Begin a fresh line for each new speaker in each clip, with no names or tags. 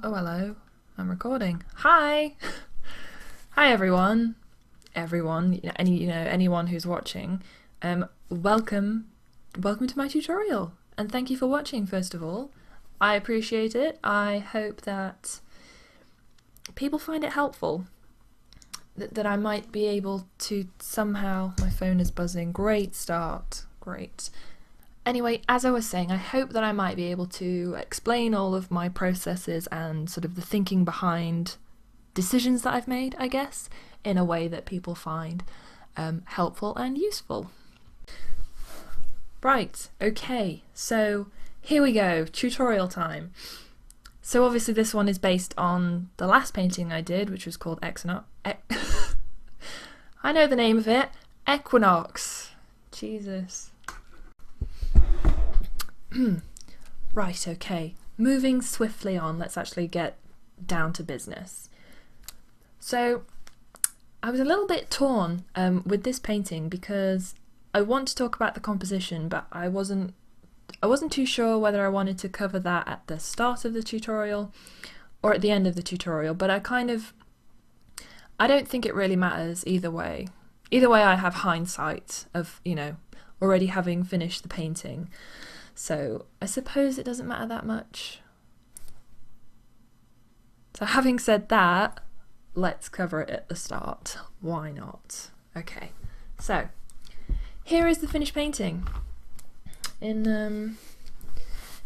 Oh, hello. I'm recording. Hi. Hi, everyone. Everyone, anyone who's watching. Welcome to my tutorial, and thank you for watching. First of all, I appreciate it. I hope that people find it helpful. That I might be able to somehow. My phone is buzzing. Great start. Great. Anyway, as I was saying, I hope that I might be able to explain all of my processes and sort of the thinking behind decisions that I've made, I guess, in a way that people find helpful and useful. Right, okay, so here we go, tutorial time. So obviously this one is based on the last painting I did, which was called Equinox. I know the name of it, Equinox. Jesus. Right, okay. Moving swiftly on, let's actually get down to business. So, I was a little bit torn with this painting because I want to talk about the composition, but I wasn't too sure whether I wanted to cover that at the start of the tutorial or at the end of the tutorial, but I don't think it really matters either way. Either way, I have hindsight of, already having finished the painting. So I suppose it doesn't matter that much. So having said that, let's cover it at the start. Why not? Okay, so here is the finished painting in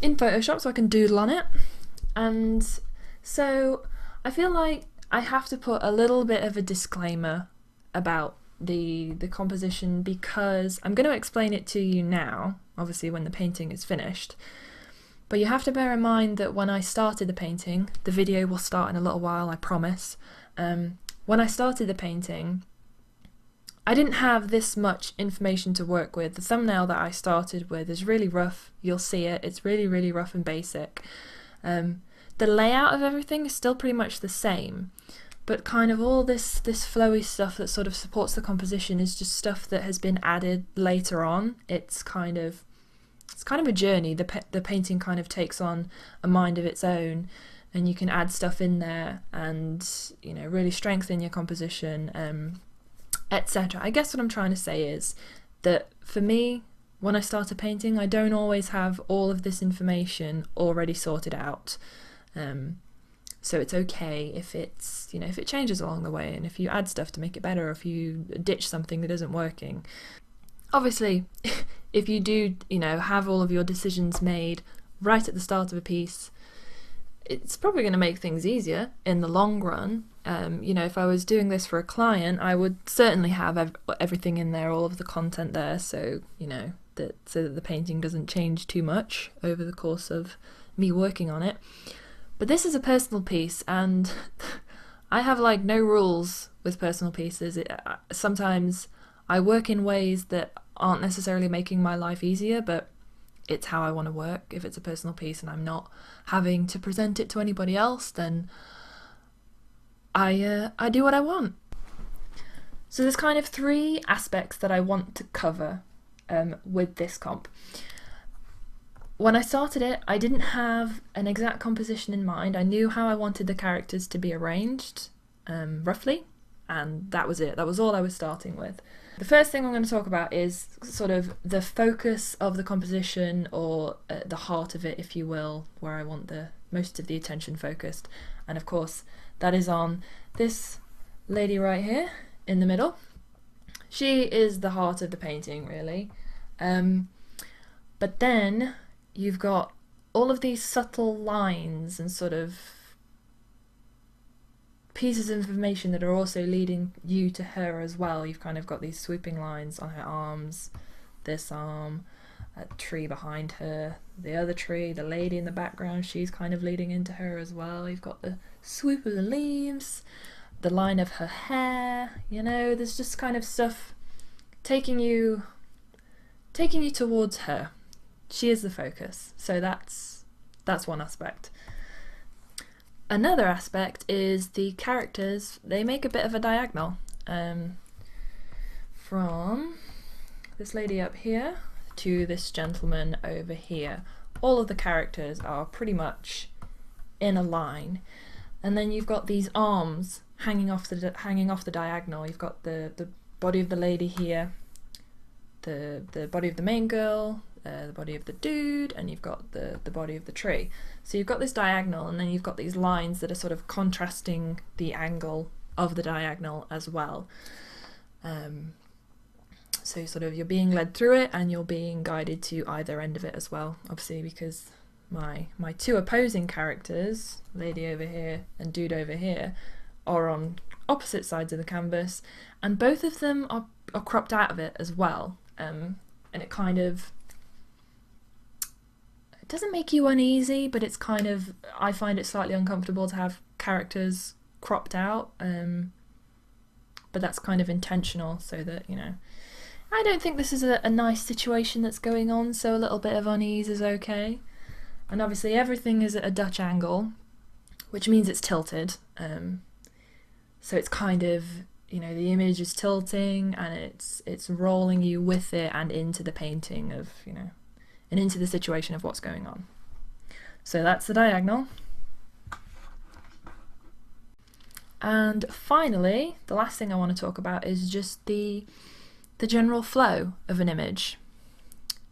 Photoshop, so I can doodle on it. And so I feel like I have to put a little bit of a disclaimer about the composition because I'm going to explain it to you now, obviously when the painting is finished, but you have to bear in mind that when I started the painting, the video will start in a little while, I promise. When I started the painting, I didn't have this much information to work with. The thumbnail that I started with is really rough, you'll see it, it's really rough and basic. The layout of everything is still pretty much the same, but kind of all this flowy stuff that sort of supports the composition is just stuff that has been added later on. It's kind of a journey. The painting kind of takes on a mind of its own, and you can add stuff in there and really strengthen your composition, etc. I guess what I'm trying to say is that for me, when I start a painting, I don't always have all of this information already sorted out. So it's okay if it's, if it changes along the way and if you add stuff to make it better or if you ditch something that isn't working. Obviously, if you do, have all of your decisions made right at the start of a piece, it's probably going to make things easier in the long run. If I was doing this for a client, I would certainly have everything in there, all of the content there, so, so that the painting doesn't change too much over the course of me working on it. But this is a personal piece, and I have no rules with personal pieces. Sometimes I work in ways that aren't necessarily making my life easier, but it's how I want to work. If it's a personal piece and I'm not having to present it to anybody else, then I do what I want. So there's kind of three aspects that I want to cover with this comp. When I started it, I didn't have an exact composition in mind. I knew how I wanted the characters to be arranged, roughly, and that was it. That was all I was starting with. The first thing I'm going to talk about is sort of the focus of the composition, or the heart of it, if you will, where I want the most of the attention focused. And of course, that is on this lady right here in the middle. She is the heart of the painting, really. But then you've got all of these subtle lines and sort of pieces of information that are also leading you to her as well. You've kind of got these swooping lines on her arms, this arm, a tree behind her, the other tree, the lady in the background, she's kind of leading into her as well. You've got the swoop of the leaves, the line of her hair, there's just kind of stuff taking you towards her. She is the focus, so that's one aspect. Another aspect is the characters. They make a bit of a diagonal from this lady up here to this gentleman over here. All of the characters are pretty much in a line, and then you've got these arms hanging off the diagonal. You've got the body of the lady here, the body of the main girl, the body of the dude, and you've got the body of the tree. So you've got this diagonal, and then you've got these lines that are sort of contrasting the angle of the diagonal as well. So sort of you're being led through it, and you're being guided to either end of it as well, obviously, because my two opposing characters, lady over here and dude over here, are on opposite sides of the canvas, and both of them are cropped out of it as well. And it kind of, it doesn't make you uneasy, but it's kind of, I find it slightly uncomfortable to have characters cropped out, but that's kind of intentional, so that, you know, I don't think this is a nice situation that's going on, so a little bit of unease is okay. And obviously everything is at a Dutch angle, which means it's tilted, so it's kind of, you know, the image is tilting, and it's rolling you with it and into the painting of, you know, and into the situation of what's going on. So that's the diagonal. And finally, the last thing I want to talk about is just the general flow of an image.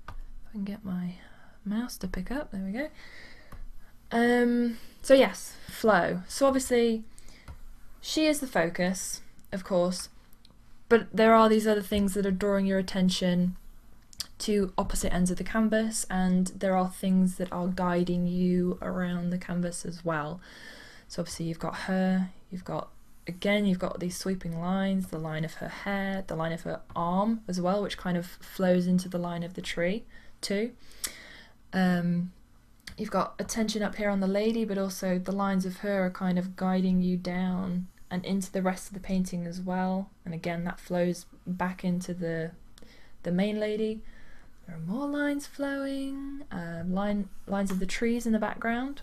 If I can get my mouse to pick up, there we go. So yes, flow. So obviously she is the focus, of course, but there are these other things that are drawing your attention to opposite ends of the canvas, and there are things that are guiding you around the canvas as well. So obviously you've got her, you've got these sweeping lines, the line of her hair, the line of her arm as well, which kind of flows into the line of the tree too. You've got attention up here on the lady, but also the lines of her are kind of guiding you down and into the rest of the painting as well. And again, that flows back into the main lady. There are more lines flowing, lines of the trees in the background.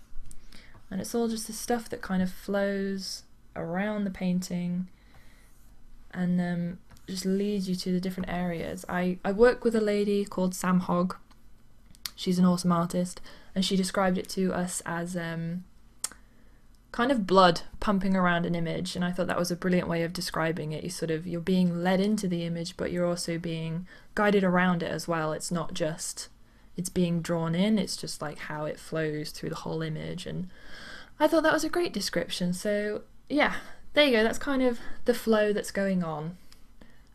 And it's all just the stuff that kind of flows around the painting and just leads you to the different areas. I work with a lady called Sam Hogg. She's an awesome artist, and she described it to us as kind of blood pumping around an image, and I thought that was a brilliant way of describing it. You're being led into the image, but you're also being guided around it as well. It's not just it's being drawn in, it's just like how it flows through the whole image, and I thought that was a great description. So yeah, there you go, that's kind of the flow that's going on,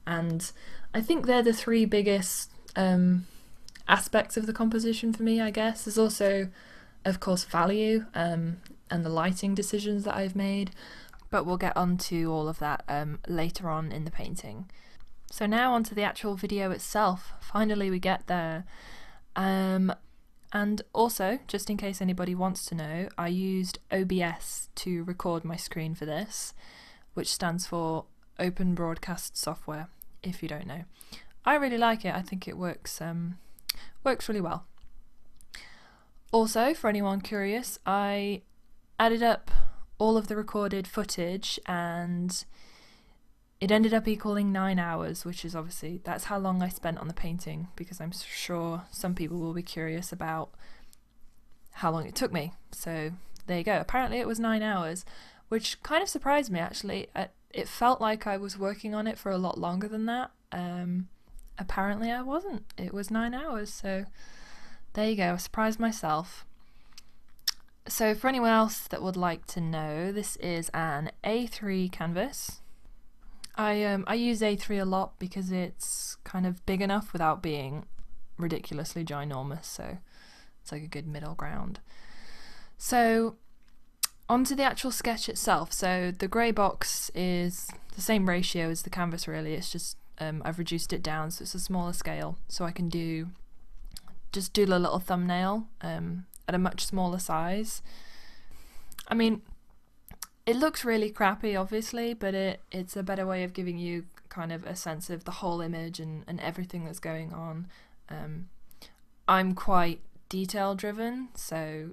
and I think they're the three biggest aspects of the composition for me, I guess. There's also, of course, value and the lighting decisions that I've made, but we'll get onto all of that later on in the painting. So now onto the actual video itself. Finally we get there. And also, just in case anybody wants to know, I used OBS to record my screen for this, which stands for Open Broadcast Software, if you don't know. I really like it. I think it works really well. Also, for anyone curious, I added up all of the recorded footage, and it ended up equaling 9 hours, which is obviously, that's how long I spent on the painting, because I'm sure some people will be curious about how long it took me. So there you go. Apparently it was 9 hours, which kind of surprised me actually. It felt like I was working on it for a lot longer than that. Apparently I wasn't. It was 9 hours, so there you go. I surprised myself. So for anyone else that would like to know, this is an A3 canvas. I use A3 a lot because it's kind of big enough without being ridiculously ginormous, so it's like a good middle ground. So onto the actual sketch itself. So the grey box is the same ratio as the canvas really, it's just I've reduced it down so it's a smaller scale, so I can just do the little thumbnail at a much smaller size. I mean, it looks really crappy obviously, but it's a better way of giving you kind of a sense of the whole image and everything that's going on. I'm quite detail driven, so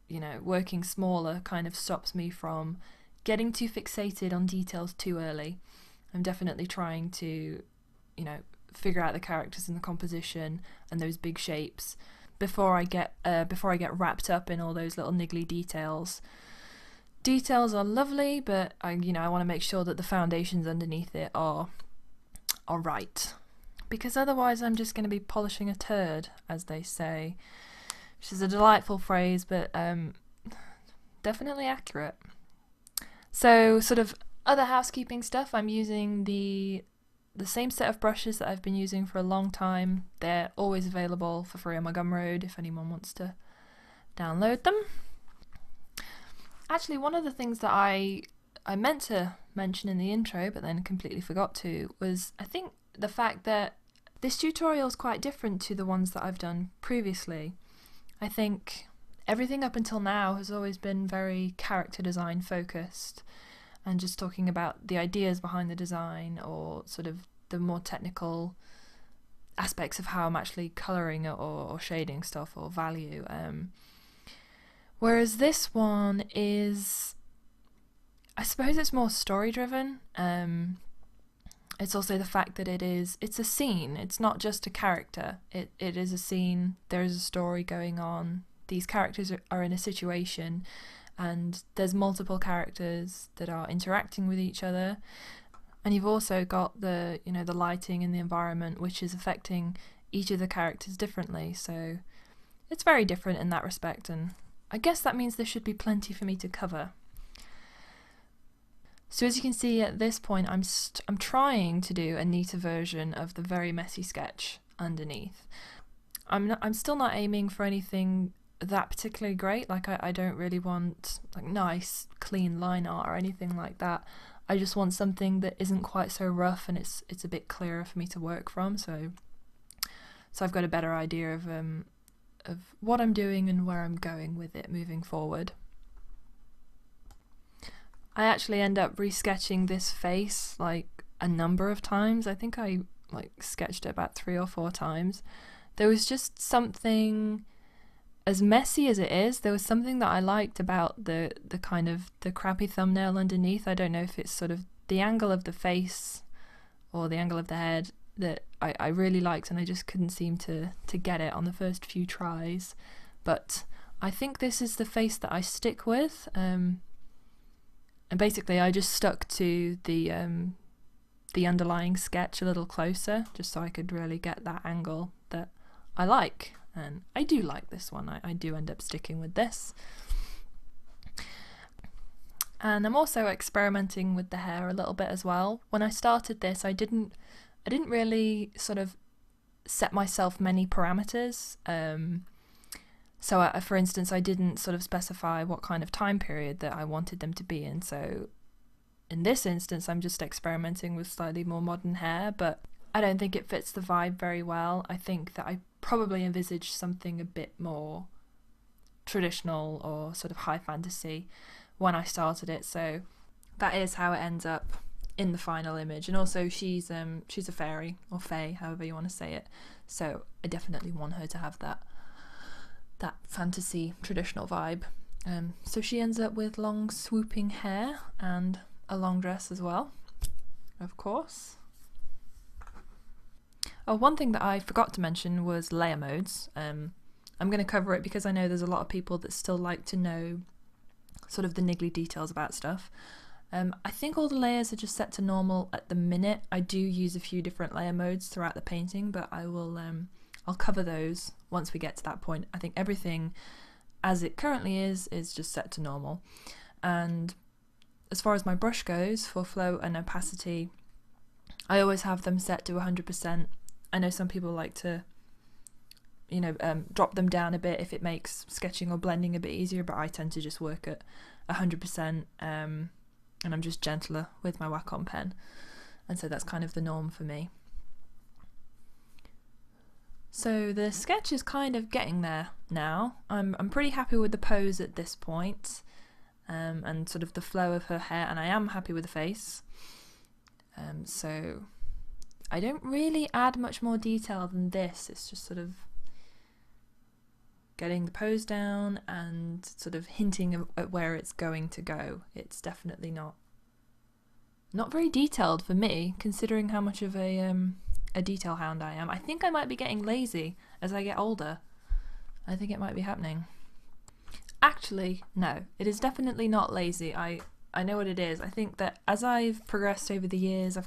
you know, working smaller kind of stops me from getting too fixated on details too early. I'm definitely trying to, you know, figure out the characters and the composition and those big shapes before I get wrapped up in all those little niggly details. details are lovely, but I want to make sure that the foundations underneath it are right, because otherwise I'm just going to be polishing a turd, as they say, which is a delightful phrase, but definitely accurate. So sort of other housekeeping stuff, I'm using the same set of brushes that I've been using for a long time. They're always available for free on my Gumroad if anyone wants to download them. Actually, one of the things that I meant to mention in the intro but then completely forgot to was, I think, the fact that this tutorial is quite different to the ones that I've done previously. I think everything up until now has always been very character design focused and just talking about the ideas behind the design or sort of the more technical aspects of how I'm actually colouring it or shading stuff or value. Whereas this one is, I suppose it's more story driven. It's also the fact that it's a scene. It's not just a character. It is a scene. There is a story going on. These characters are in a situation, and there's multiple characters that are interacting with each other. And you've also got the lighting and the environment, which is affecting each of the characters differently. So it's very different in that respect, and I guess that means there should be plenty for me to cover. So as you can see at this point, I'm trying to do a neater version of the very messy sketch underneath. I'm still not aiming for anything that particularly great. Like I don't really want like nice clean line art or anything like that. I just want something that isn't quite so rough and it's a bit clearer for me to work from. So I've got a better idea of what I'm doing and where I'm going with it moving forward. I actually end up resketching this face like a number of times. I think I sketched it about 3 or 4 times. There was just something, as messy as it is, there was something that I liked about the kind of the crappy thumbnail underneath. I don't know if it's sort of the angle of the face or the angle of the head that I really liked, and I just couldn't seem to get it on the first few tries. But I think this is the face that I stick with. And basically I just stuck to the underlying sketch a little closer, just so I could really get that angle that I like. And I do like this one. I do end up sticking with this. And I'm also experimenting with the hair a little bit as well. When I started this, I didn't really sort of set myself many parameters. So for instance, I didn't sort of specify what kind of time period that I wanted them to be in. So in this instance, I'm just experimenting with slightly more modern hair, but I don't think it fits the vibe very well. I think that I probably envisaged something a bit more traditional or sort of high fantasy when I started it. So that is how it ends up in the final image. And also she's a fairy, or fae, however you want to say it. So I definitely want her to have that fantasy traditional vibe. So she ends up with long swooping hair and a long dress as well, of course. Oh, one thing that I forgot to mention was layer modes. I'm going to cover it because I know there's a lot of people that still like to know sort of the niggly details about stuff. I think all the layers are just set to normal at the minute. I do use a few different layer modes throughout the painting, but I'll cover those once we get to that point. I think everything as it currently is just set to normal. And as far as my brush goes, for flow and opacity, I always have them set to 100%. I know some people like to, drop them down a bit if it makes sketching or blending a bit easier, but I tend to just work at 100%, and I'm just gentler with my Wacom pen. And so that's kind of the norm for me. So the sketch is kind of getting there now. I'm pretty happy with the pose at this point, and sort of the flow of her hair, and I am happy with the face. So I don't really add much more detail than this. It's just sort of getting the pose down and sort of hinting at where it's going to go. It's definitely not very detailed for me, considering how much of a detail hound I am. I think I might be getting lazy as I get older. I think it might be happening. Actually, no, it is definitely not lazy. I know what it is. I think that as I've progressed over the years,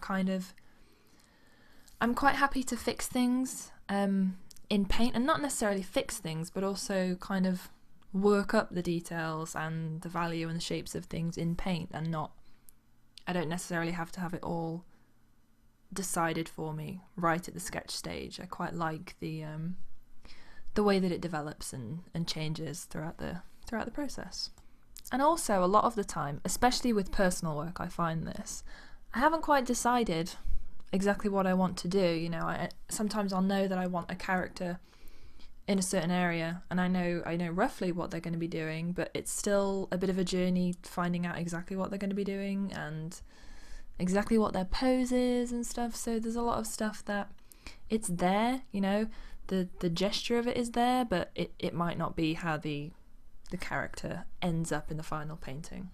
I'm quite happy to fix things in paint, and not necessarily fix things, but also kind of work up the details and the value and the shapes of things in paint, and I don't necessarily have to have it all decided for me right at the sketch stage. I quite like the way that it develops and changes throughout the process. And also, a lot of the time, especially with personal work, I find this, I haven't quite decided exactly what I want to do. You know, sometimes I'll know that I want a character in a certain area, and I know roughly what they're going to be doing, but it's still a bit of a journey finding out exactly what they're going to be doing and exactly what their pose is and stuff. So there's a lot of stuff that it's there, you know, the gesture of it is there, but it might not be how the character ends up in the final painting,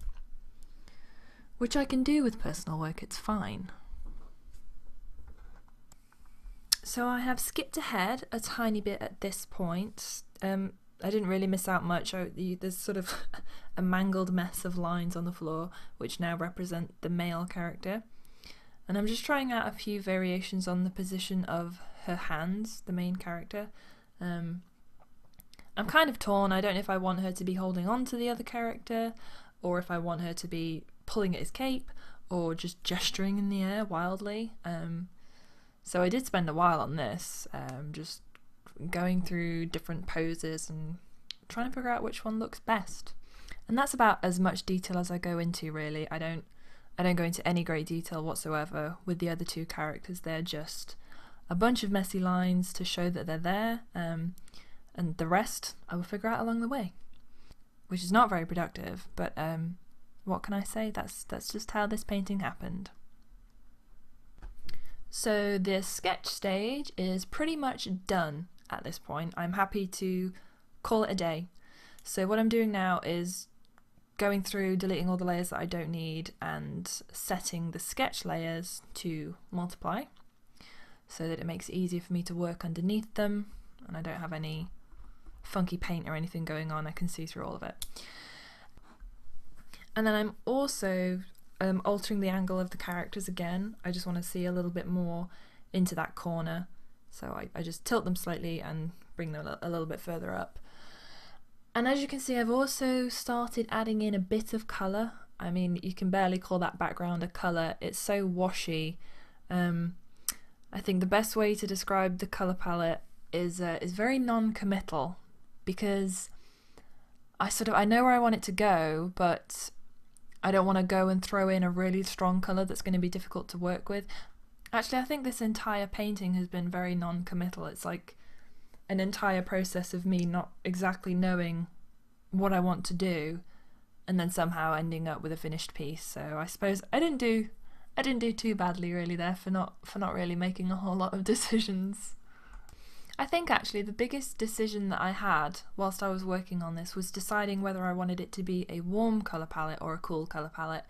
which I can do with personal work. It's fine. So I have skipped ahead a tiny bit at this point. I didn't really miss out much. There's sort of a mangled mess of lines on the floor, which now represent the male character. And I'm just trying out a few variations on the position of her hands, the main character. I'm kind of torn. I don't know if I want her to be holding on to the other character, or if I want her to be pulling at his cape, or just gesturing in the air wildly. So I did spend a while on this, just going through different poses and trying to figure out which one looks best. And that's about as much detail as I go into, really. I don't go into any great detail whatsoever with the other two characters. They're just a bunch of messy lines to show that they're there, and the rest I will figure out along the way, which is not very productive, but what can I say? That's just how this painting happened. So the sketch stage is pretty much done at this point. I'm happy to call it a day. So what I'm doing now is going through, deleting all the layers that I don't need, and setting the sketch layers to multiply so that it makes it easier for me to work underneath them, and I don't have any funky paint or anything going on. I can see through all of it. And then I'm also altering the angle of the characters again. I just want to see a little bit more into that corner, so I just tilt them slightly and bring them a little bit further up. And as you can see, I've also started adding in a bit of colour. I mean, you can barely call that background a colour. It's so washy. I think the best way to describe the colour palette is very non-committal, because I know where I want it to go, but I don't want to go and throw in a really strong colour that's going to be difficult to work with. Actually, I think this entire painting has been very non-committal. It's like an entire process of me not exactly knowing what I want to do, and then somehow ending up with a finished piece. So I suppose I didn't do too badly really there for not really making a whole lot of decisions. I think actually the biggest decision that I had whilst I was working on this was deciding whether I wanted it to be a warm colour palette or a cool colour palette.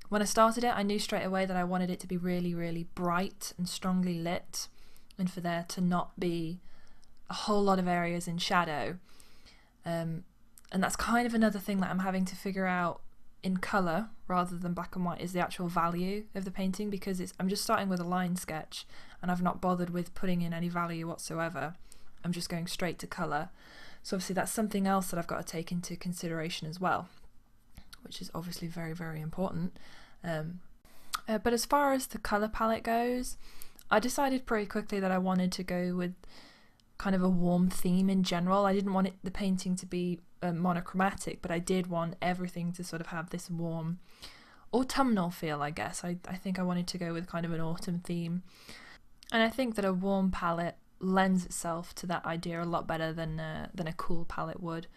When I started it, I knew straight away that I wanted it to be really, really bright and strongly lit, and for there to not be a whole lot of areas in shadow. And that's kind of another thing that I'm having to figure out in colour rather than black and white, is the actual value of the painting, because I'm just starting with a line sketch and I've not bothered with putting in any value whatsoever. I'm just going straight to colour. So obviously that's something else that I've got to take into consideration as well, which is obviously very, very important. But as far as the colour palette goes, I decided pretty quickly that I wanted to go with kind of a warm theme in general. I didn't want the painting to be monochromatic, but I did want everything to sort of have this warm autumnal feel, I guess. I think I wanted to go with kind of an autumn theme. And I think that a warm palette lends itself to that idea a lot better than a cool palette would.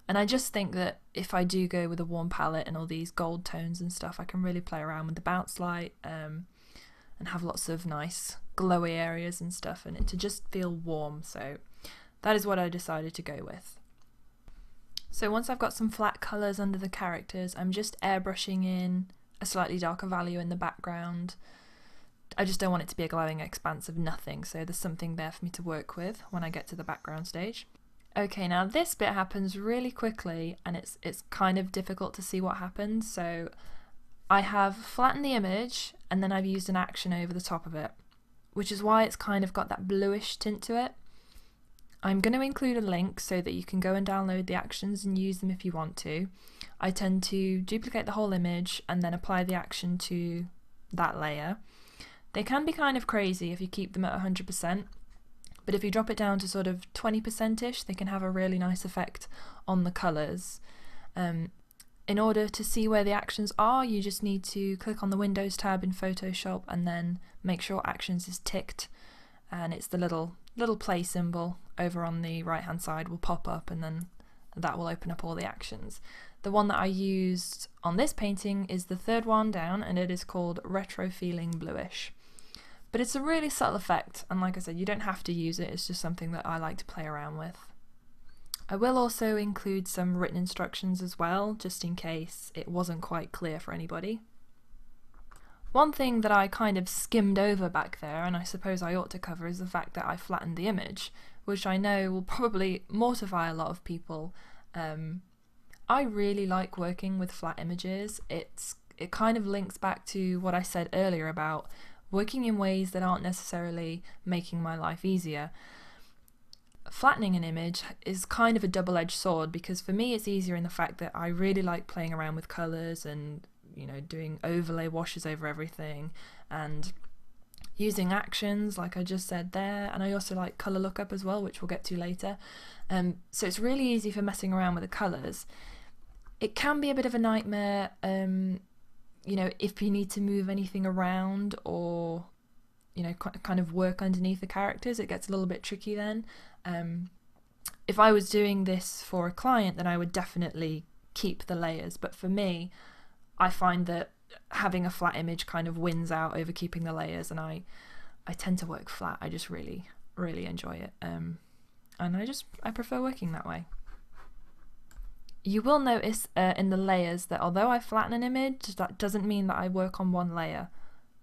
And I just think that if I do go with a warm palette and all these gold tones and stuff, I can really play around with the bounce light and have lots of nice glowy areas and stuff, and it to just feel warm. So that is what I decided to go with. So once I've got some flat colours under the characters, I'm just airbrushing in a slightly darker value in the background. I just don't want it to be a glowing expanse of nothing, so there's something there for me to work with when I get to the background stage. Okay, now this bit happens really quickly and it's kind of difficult to see what happens. So I have flattened the image and then I've used an action over the top of it, which is why it's kind of got that bluish tint to it. I'm going to include a link so that you can go and download the actions and use them if you want to. I tend to duplicate the whole image and then apply the action to that layer. They can be kind of crazy if you keep them at 100%, but if you drop it down to sort of 20%ish, they can have a really nice effect on the colours. In order to see where the actions are, you just need to click on the Windows tab in Photoshop and then make sure Actions is ticked, and it's the little play symbol over on the right hand side will pop up, and then that will open up all the actions. The one that I used on this painting is the third one down, and it is called Retro Feeling Bluish. But it's a really subtle effect, and like I said, you don't have to use it, it's just something that I like to play around with. I will also include some written instructions as well, just in case it wasn't quite clear for anybody. One thing that I kind of skimmed over back there, and I suppose I ought to cover, is the fact that I flattened the image, which I know will probably mortify a lot of people. I really like working with flat images. It kind of links back to what I said earlier about working in ways that aren't necessarily making my life easier. Flattening an image is kind of a double-edged sword, because for me it's easier in the fact that I really like playing around with colours and, you know, doing overlay washes over everything and using actions like I just said there, and I also like colour lookup as well, which we'll get to later. So it's really easy for messing around with the colours. It can be a bit of a nightmare, you know, if you need to move anything around or, you know, kind of work underneath the characters, it gets a little bit tricky then. If I was doing this for a client, then I would definitely keep the layers, but for me, I find that having a flat image kind of wins out over keeping the layers, and I tend to work flat. I just really enjoy it, and I prefer working that way. You will notice in the layers that although I flatten an image, that doesn't mean that I work on one layer.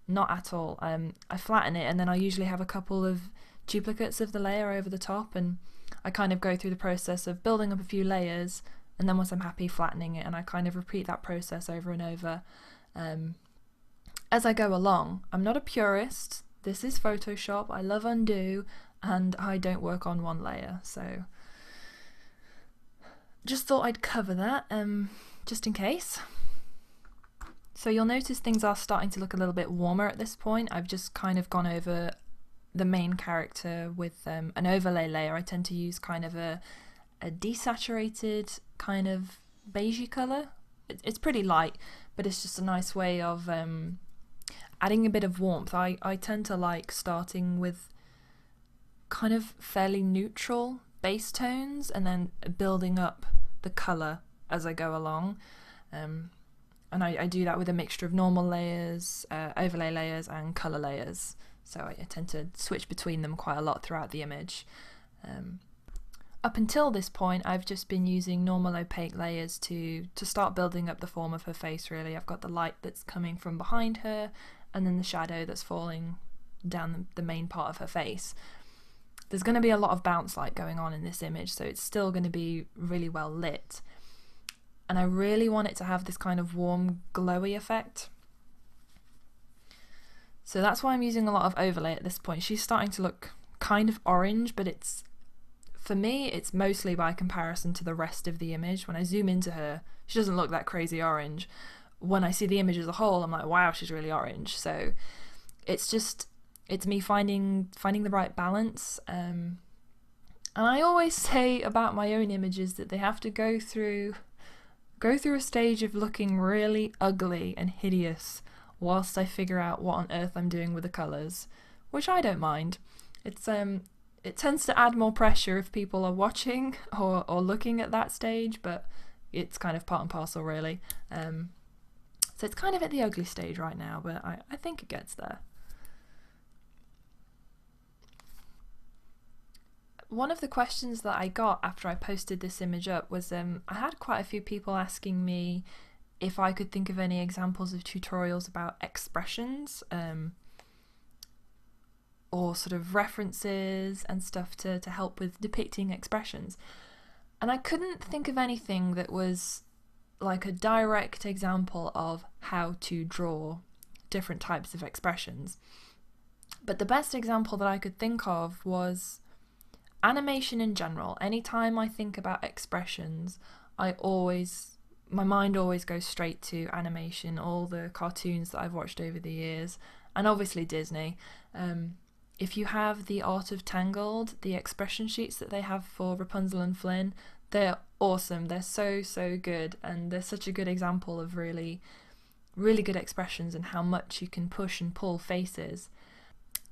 Not at all. I flatten it and then I usually have a couple of duplicates of the layer over the top, and I kind of go through the process of building up a few layers, and then once I'm happy, flattening it, and I kind of repeat that process over and over as I go along. I'm not a purist. This is Photoshop. I love undo, and I don't work on one layer, so just thought I'd cover that just in case. So you'll notice things are starting to look a little bit warmer at this point. I've just kind of gone over the main character with an overlay layer. I tend to use kind of a desaturated kind of beigey colour. It's pretty light, but it's just a nice way of adding a bit of warmth. I tend to like starting with kind of fairly neutral base tones and then building up the colour as I go along. And I do that with a mixture of normal layers, overlay layers and colour layers. So I tend to switch between them quite a lot throughout the image. Up until this point, I've just been using normal opaque layers to start building up the form of her face, really. I've got the light that's coming from behind her, and then the shadow that's falling down the main part of her face. There's going to be a lot of bounce light going on in this image, so it's still going to be really well lit. And I really want it to have this kind of warm, glowy effect. So that's why I'm using a lot of overlay at this point. She's starting to look kind of orange, but for me, it's mostly by comparison to the rest of the image. When I zoom into her, she doesn't look that crazy orange. When I see the image as a whole, I'm like, wow, she's really orange. So it's me finding the right balance. And I always say about my own images that they have to go through a stage of looking really ugly and hideous whilst I figure out what on earth I'm doing with the colours, which I don't mind. It tends to add more pressure if people are watching or looking at that stage, but it's kind of part and parcel, really. So it's kind of at the ugly stage right now, but I think it gets there. One of the questions that I got after I posted this image up was I had quite a few people asking me if I could think of any examples of tutorials about expressions, or sort of references and stuff to help with depicting expressions. And I couldn't think of anything that was like a direct example of how to draw different types of expressions. But the best example that I could think of was animation in general. Anytime I think about expressions, my mind always goes straight to animation, all the cartoons that I've watched over the years, and obviously Disney. If you have the Art of Tangled, the expression sheets that they have for Rapunzel and Flynn, they're awesome. They're so good, and they're such a good example of really good expressions and how much you can push and pull faces.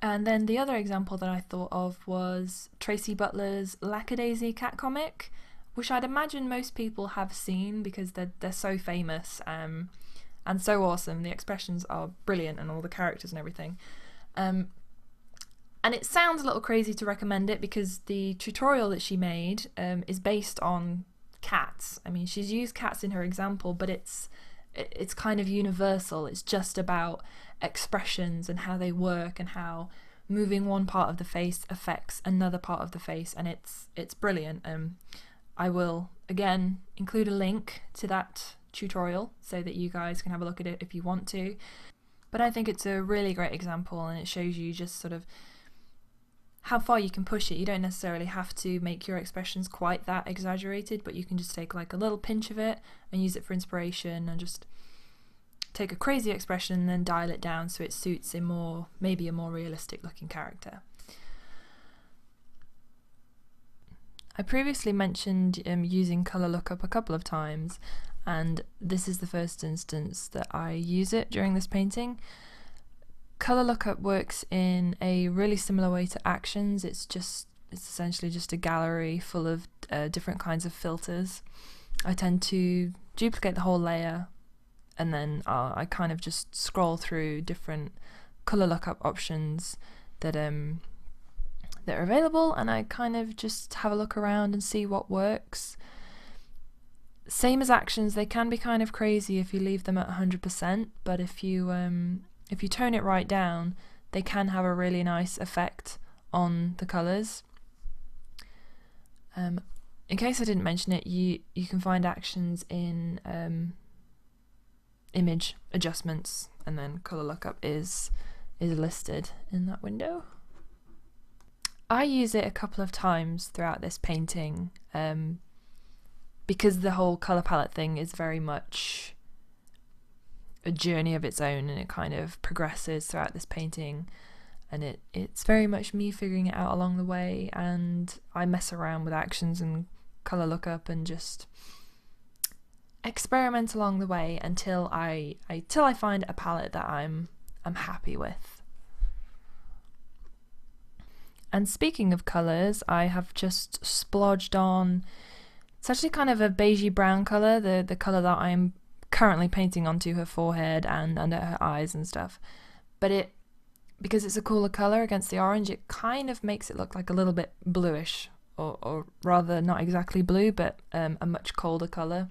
And then the other example that I thought of was Tracy Butler's Lackadaisy cat comic, which I'd imagine most people have seen because they're so famous and so awesome. The expressions are brilliant and all the characters and everything. And it sounds a little crazy to recommend it because the tutorial that she made is based on cats. I mean, she's used cats in her example, but it's kind of universal. It's just about expressions and how they work and how moving one part of the face affects another part of the face, and it's brilliant. I will again include a link to that tutorial so that you guys can have a look at it if you want to. But I think it's a really great example, and it shows you just sort of how far you can push it. You don't necessarily have to make your expressions quite that exaggerated, but you can just take like a little pinch of it and use it for inspiration, and just take a crazy expression and then dial it down so it suits maybe a more realistic looking character. I previously mentioned using colour lookup a couple of times, and this is the first instance that I use it during this painting. Colour lookup works in a really similar way to actions. It's essentially just a gallery full of different kinds of filters. I tend to duplicate the whole layer, and then I kind of just scroll through different colour lookup options that are available, and I kind of just have a look around and see what works. Same as actions, they can be kind of crazy if you leave them at 100%, but if you tone it right down, they can have a really nice effect on the colours. In case I didn't mention it, you can find actions in image adjustments, and then colour lookup is listed in that window. I use it a couple of times throughout this painting because the whole colour palette thing is very much a journey of its own, and it kind of progresses throughout this painting, and it's very much me figuring it out along the way, and I mess around with actions and colour lookup and just experiment along the way until I find a palette that I'm happy with. And speaking of colours, I have just splodged on, it's actually kind of a beigey brown colour, the colour that I'm currently painting onto her forehead and under her eyes and stuff. But because it's a cooler colour against the orange, it kind of makes it look like a little bit bluish, or rather not exactly blue, but a much colder colour.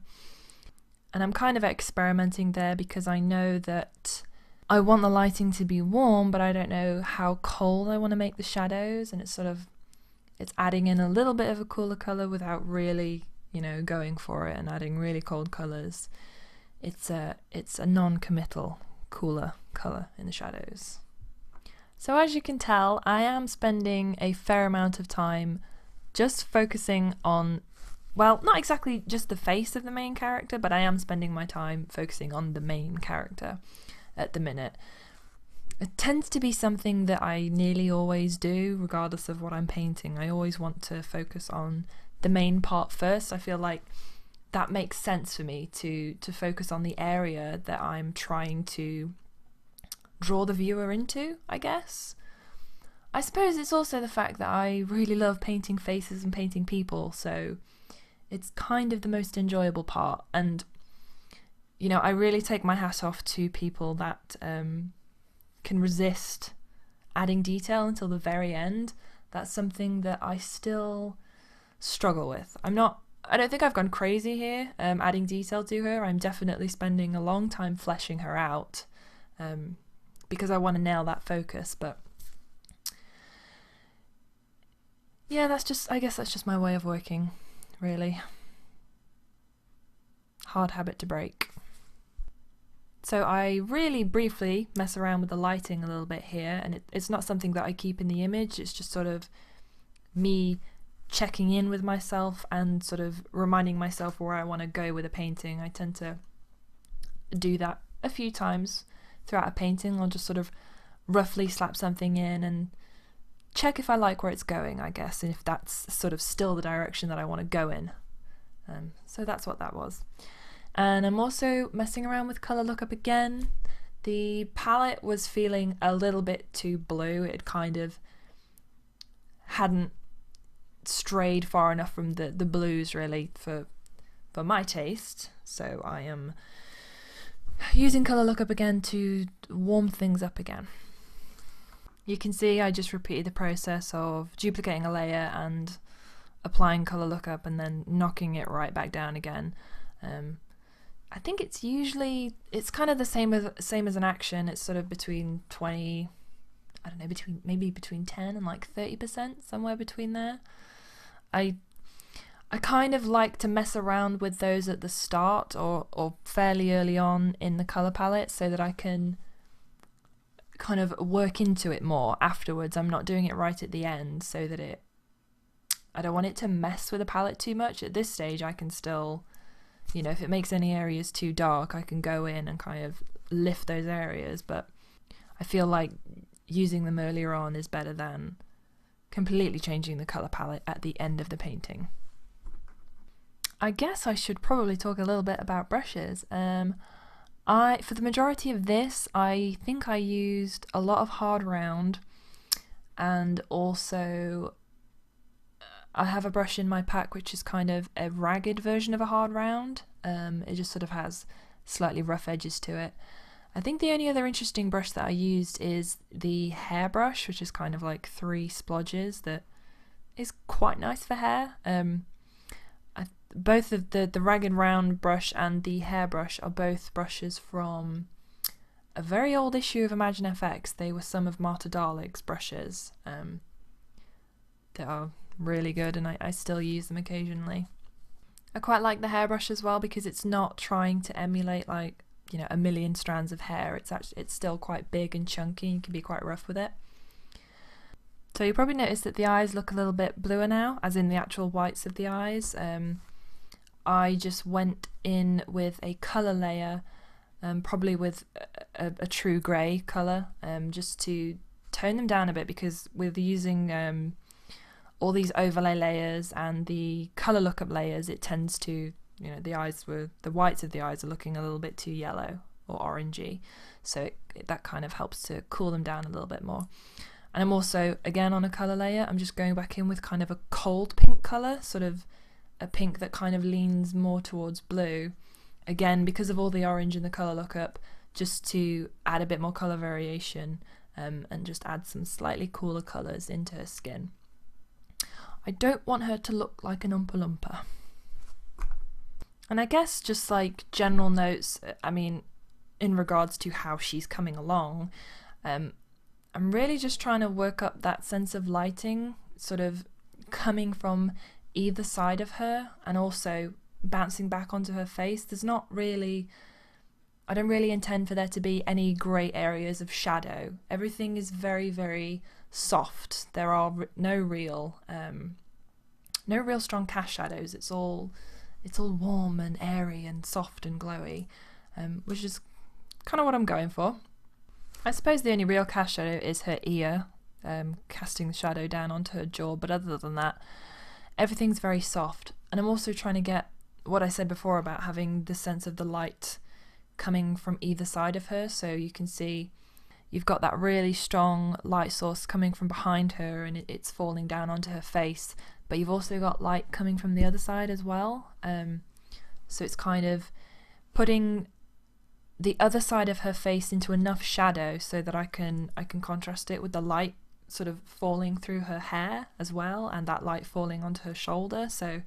And I'm kind of experimenting there because I know that I want the lighting to be warm, but I don't know how cold I want to make the shadows, and it's adding in a little bit of a cooler colour without really, going for it and adding really cold colours. It's a non-committal cooler colour in the shadows. So as you can tell, I am spending a fair amount of time just focusing on, well, not exactly just the face of the main character, but I am spending my time focusing on the main character at the minute. It tends to be something that I nearly always do, regardless of what I'm painting. I always want to focus on the main part first. I feel like that makes sense for me to focus on the area that I'm trying to draw the viewer into, I guess. I suppose it's also the fact that I really love painting faces and painting people, so it's kind of the most enjoyable part. And I really take my hat off to people that can resist adding detail until the very end. That's something that I still struggle with. I don't think I've gone crazy here adding detail to her. I'm definitely spending a long time fleshing her out because I want to nail that focus, but yeah, I guess that's just my way of working, really. Hard habit to break. So I really briefly mess around with the lighting a little bit here, and it's not something that I keep in the image, it's just sort of me checking in with myself and sort of reminding myself where I want to go with a painting. I tend to do that a few times throughout a painting. I'll just sort of roughly slap something in and check if I like where it's going, I guess, and if that's sort of still the direction that I want to go in. So that's what that was. And I'm also messing around with colour lookup again. The palette was feeling a little bit too blue. It kind of hadn't strayed far enough from the blues really for my taste. So I am using colour lookup again to warm things up again. You can see I just repeated the process of duplicating a layer and applying colour lookup and then knocking it right back down again. I think it's kind of the same as an action. It's sort of between 20, I don't know, maybe between 10 and like 30%, somewhere between there. I kind of like to mess around with those at the start or fairly early on in the colour palette so that I can kind of work into it more afterwards. I'm not doing it right at the end so that I don't want it to mess with the palette too much. At this stage I can still, you know, if it makes any areas too dark, I can go in and kind of lift those areas, but I feel like using them earlier on is better than completely changing the colour palette at the end of the painting. I guess I should probably talk a little bit about brushes. For the majority of this, I think I used a lot of hard round, and also I have a brush in my pack which is kind of a ragged version of a hard round. It just sort of has slightly rough edges to it. I think the only other interesting brush that I used is the hair brush, which is kind of like 3 splodges that is quite nice for hair. Both of the ragged round brush and the hair brush are both brushes from a very old issue of Imagine FX. They were some of Marta Dalek's brushes. They are really good and I still use them occasionally. I quite like the hairbrush as well because it's not trying to emulate like, you know, a million strands of hair. It's still quite big and chunky and you can be quite rough with it. So you probably noticed that the eyes look a little bit bluer now, as in the actual whites of the eyes. I just went in with a colour layer, probably with a true grey colour, just to tone them down a bit, because with using all these overlay layers and the colour lookup layers, it tends to, you know, the whites of the eyes are looking a little bit too yellow or orangey, so that kind of helps to cool them down a little bit more. And I'm also, again, on a colour layer, I'm just going back in with kind of a cold pink colour, sort of a pink that kind of leans more towards blue, again because of all the orange in the colour lookup, just to add a bit more colour variation, and just add some slightly cooler colours into her skin. I don't want her to look like an Oompa Loompa. And I guess just like general notes, I mean, in regards to how she's coming along, I'm really just trying to work up that sense of lighting, sort of coming from either side of her and also bouncing back onto her face. I don't really intend for there to be any grey areas of shadow. Everything is very, very soft. There are no real strong cast shadows. It's all warm and airy and soft and glowy, which is kind of what I'm going for. I suppose the only real cast shadow is her ear, casting the shadow down onto her jaw, but other than that, everything's very soft. And I'm also trying to get what I said before about having the sense of the light coming from either side of her, so you can see you've got that really strong light source coming from behind her and it's falling down onto her face, but you've also got light coming from the other side as well. So it's kind of putting the other side of her face into enough shadow so that I can contrast it with the light sort of falling through her hair as well, and that light falling onto her shoulder. So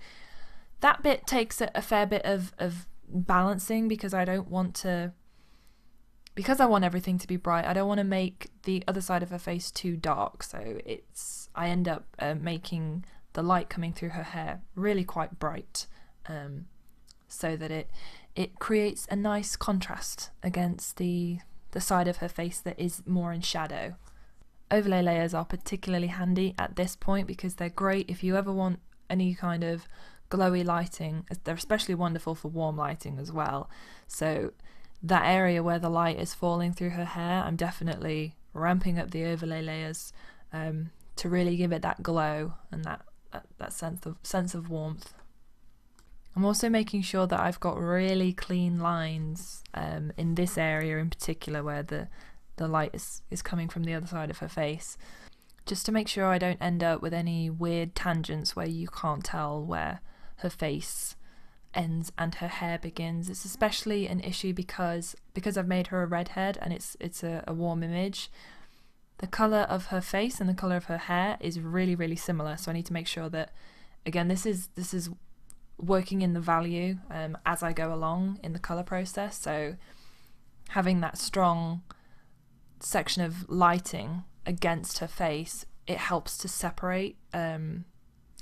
that bit takes a fair bit of balancing, because I want everything to be bright. I don't want to make the other side of her face too dark, so I end up making the light coming through her hair really quite bright, so that it creates a nice contrast against the side of her face that is more in shadow. Overlay layers are particularly handy at this point because they're great if you ever want any kind of glowy lighting. They're especially wonderful for warm lighting as well. So that area where the light is falling through her hair, I'm definitely ramping up the overlay layers to really give it that glow and that sense of warmth. I'm also making sure that I've got really clean lines in this area in particular where the light is coming from the other side of her face, just to make sure I don't end up with any weird tangents where you can't tell where her face ends and her hair begins. It's especially an issue because I've made her a redhead and it's a warm image. The colour of her face and the colour of her hair is really, really similar, so I need to make sure that, again, this is working in the value as I go along in the colour process. So having that strong section of lighting against her face, it helps to separate the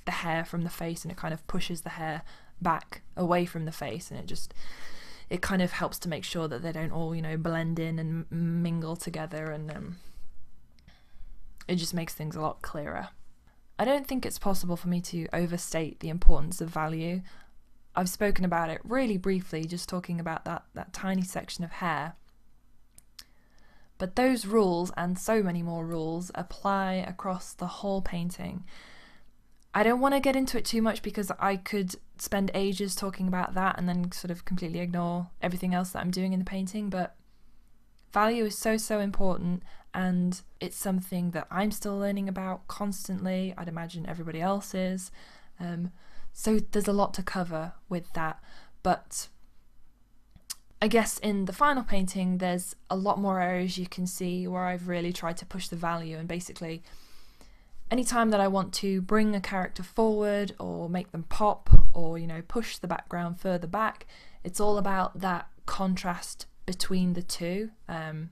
hair from the face, and it kind of pushes the hair back away from the face, and it kind of helps to make sure that they don't all, blend in and mingle together, and it just makes things a lot clearer. I don't think it's possible for me to overstate the importance of value. I've spoken about it really briefly, just talking about that tiny section of hair. But those rules, and so many more rules, apply across the whole painting. I don't want to get into it too much because I could spend ages talking about that and then sort of completely ignore everything else that I'm doing in the painting, but value is so important, and it's something that I'm still learning about constantly. I'd imagine everybody else is. So there's a lot to cover with that, but I guess in the final painting there's a lot more areas you can see where I've really tried to push the value, and basically anytime that I want to bring a character forward or make them pop or push the background further back, it's all about that contrast between the two, and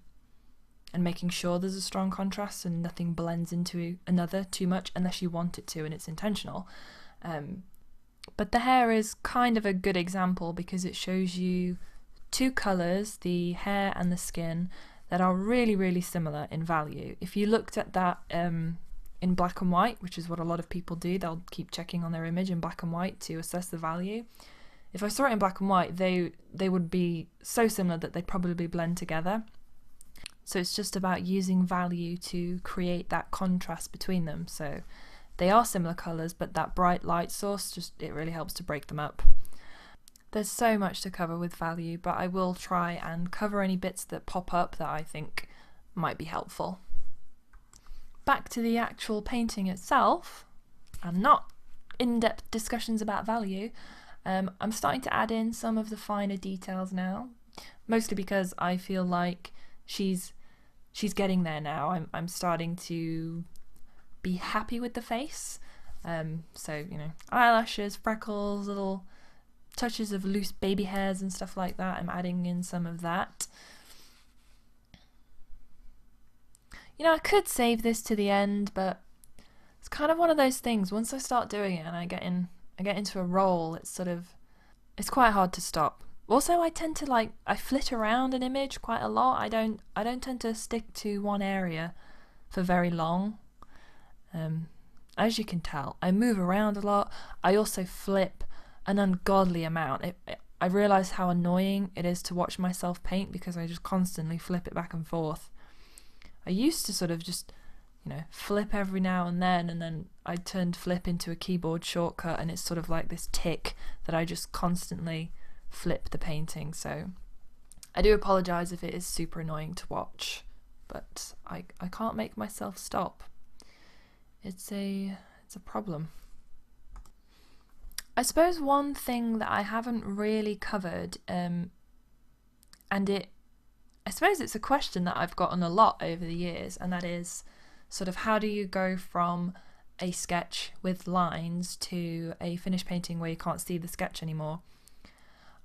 making sure there's a strong contrast and nothing blends into another too much unless you want it to and it's intentional. But the hair is kind of a good example because it shows you two colours, the hair and the skin, that are really, really similar in value. If you looked at that in black and white, which is what a lot of people do, they'll keep checking on their image in black and white to assess the value. If I saw it in black and white, they would be so similar that they'd probably blend together. So it's just about using value to create that contrast between them. So they are similar colours, but that bright light source, it really helps to break them up. There's so much to cover with value, but I will try and cover any bits that pop up that I think might be helpful. Back to the actual painting itself, and not in-depth discussions about value. I'm starting to add in some of the finer details now, mostly because I feel like she's getting there now. I'm starting to be happy with the face. So eyelashes, freckles, little touches of loose baby hairs and stuff like that. I'm adding in some of that. I could save this to the end, but it's kind of one of those things. Once I start doing it and I get into a role, it's quite hard to stop. Also, I tend to I flit around an image quite a lot. I don't tend to stick to one area for very long. As you can tell, I move around a lot. I also flip an ungodly amount. I realise how annoying it is to watch myself paint because I just constantly flip it back and forth. I used to sort of just, flip every now and then I turned flip into a keyboard shortcut, and it's sort of like this tick that I just constantly flip the painting. So I do apologise if it is super annoying to watch, but I can't make myself stop. It's a problem. I suppose one thing that I haven't really covered, I suppose it's a question that I've gotten a lot over the years, and that is sort of how do you go from a sketch with lines to a finished painting where you can't see the sketch anymore.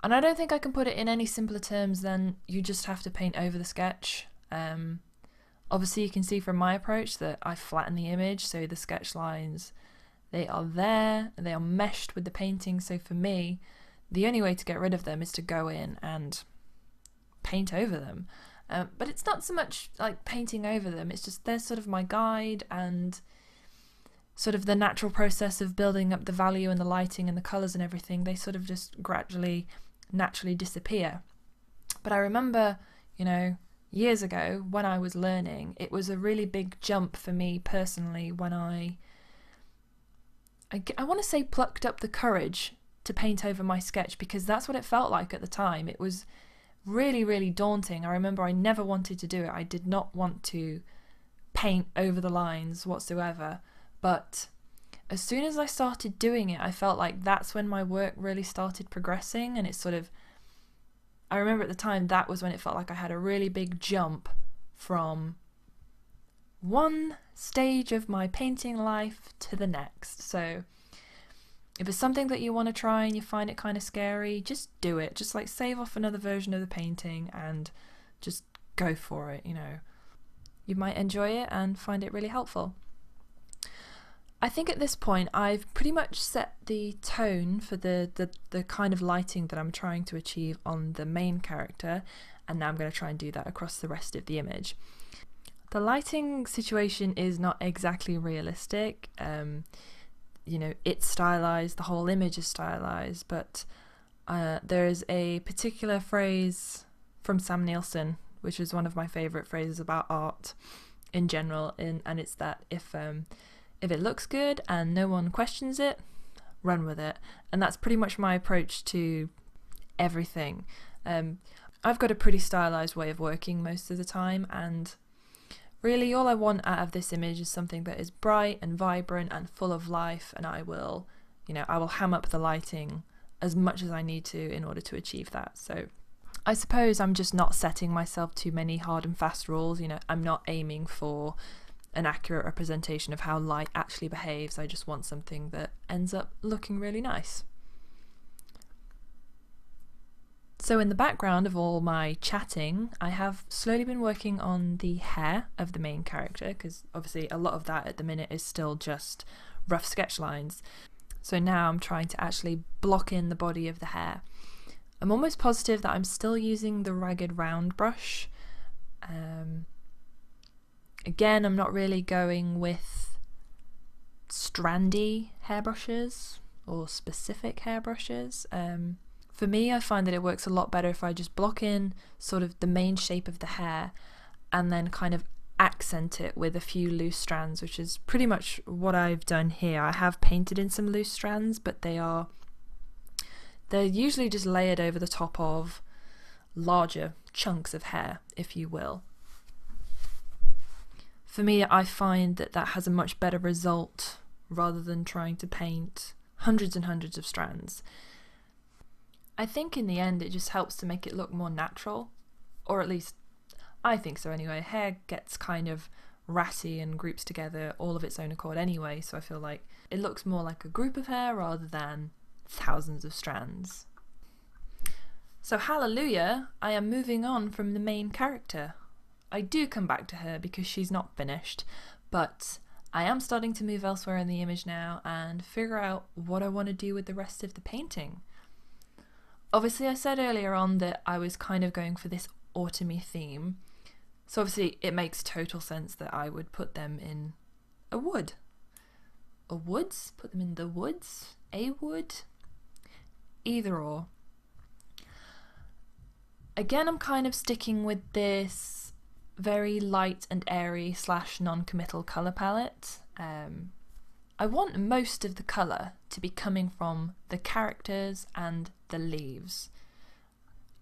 And I don't think I can put it in any simpler terms than you just have to paint over the sketch. Obviously you can see from my approach that I flatten the image, so the sketch lines They are there, they are meshed with the painting, so for me, the only way to get rid of them is to go in and paint over them. But it's not so much like painting over them, it's just they're sort of my guide and sort of the natural process of building up the value and the lighting and the colours and everything. They sort of just gradually, naturally disappear. But I remember, years ago when I was learning, it was a really big jump for me personally when I want to say plucked up the courage to paint over my sketch, because that's what it felt like at the time. It was really, really daunting. I remember I never wanted to do it. I did not want to paint over the lines whatsoever. But as soon as I started doing it, I felt like that's when my work really started progressing. And it's sort of, I remember at the time, that was when it felt like I had a really big jump from one stage of my painting life to the next. So if it's something that you want to try and you find it kind of scary, just do it. Just like save off another version of the painting and just go for it, You might enjoy it and find it really helpful. I think at this point I've pretty much set the tone for the kind of lighting that I'm trying to achieve on the main character, and now I'm going to try and do that across the rest of the image. The lighting situation is not exactly realistic. It's stylized, the whole image is stylized, but there's a particular phrase from Sam Nielsen, which is one of my favourite phrases about art in general, and it's that if it looks good and no one questions it, run with it. And that's pretty much my approach to everything. I've got a pretty stylized way of working most of the time, and really all I want out of this image is something that is bright and vibrant and full of life, and I will ham up the lighting as much as I need to in order to achieve that. So I suppose I'm just not setting myself too many hard and fast rules. I'm not aiming for an accurate representation of how light actually behaves. I just want something that ends up looking really nice. So in the background of all my chatting, I have slowly been working on the hair of the main character, because obviously a lot of that at the minute is still just rough sketch lines. So now I'm trying to actually block in the body of the hair. I'm almost positive that I'm still using the ragged round brush. Again, I'm not really going with strandy hairbrushes or specific hairbrushes. For me, I find that it works a lot better if I just block in sort of the main shape of the hair and then kind of accent it with a few loose strands, which is pretty much what I've done here. I have painted in some loose strands, but they're usually just layered over the top of larger chunks of hair, if you will. For me, I find that has a much better result rather than trying to paint hundreds and hundreds of strands. I think in the end it just helps to make it look more natural, or at least I think so anyway. Hair gets kind of ratty and groups together all of its own accord anyway, so I feel like it looks more like a group of hair rather than thousands of strands. So hallelujah, I am moving on from the main character. I do come back to her because she's not finished, but I am starting to move elsewhere in the image now and figure out what I want to do with the rest of the painting. Obviously I said earlier on that I was kind of going for this autumny theme, so obviously it makes total sense that I would put them in a wood. A woods? Put them in the woods? A wood? Either or. Again, I'm kind of sticking with this very light and airy / non-committal colour palette. I want most of the colour to be coming from the characters and the leaves.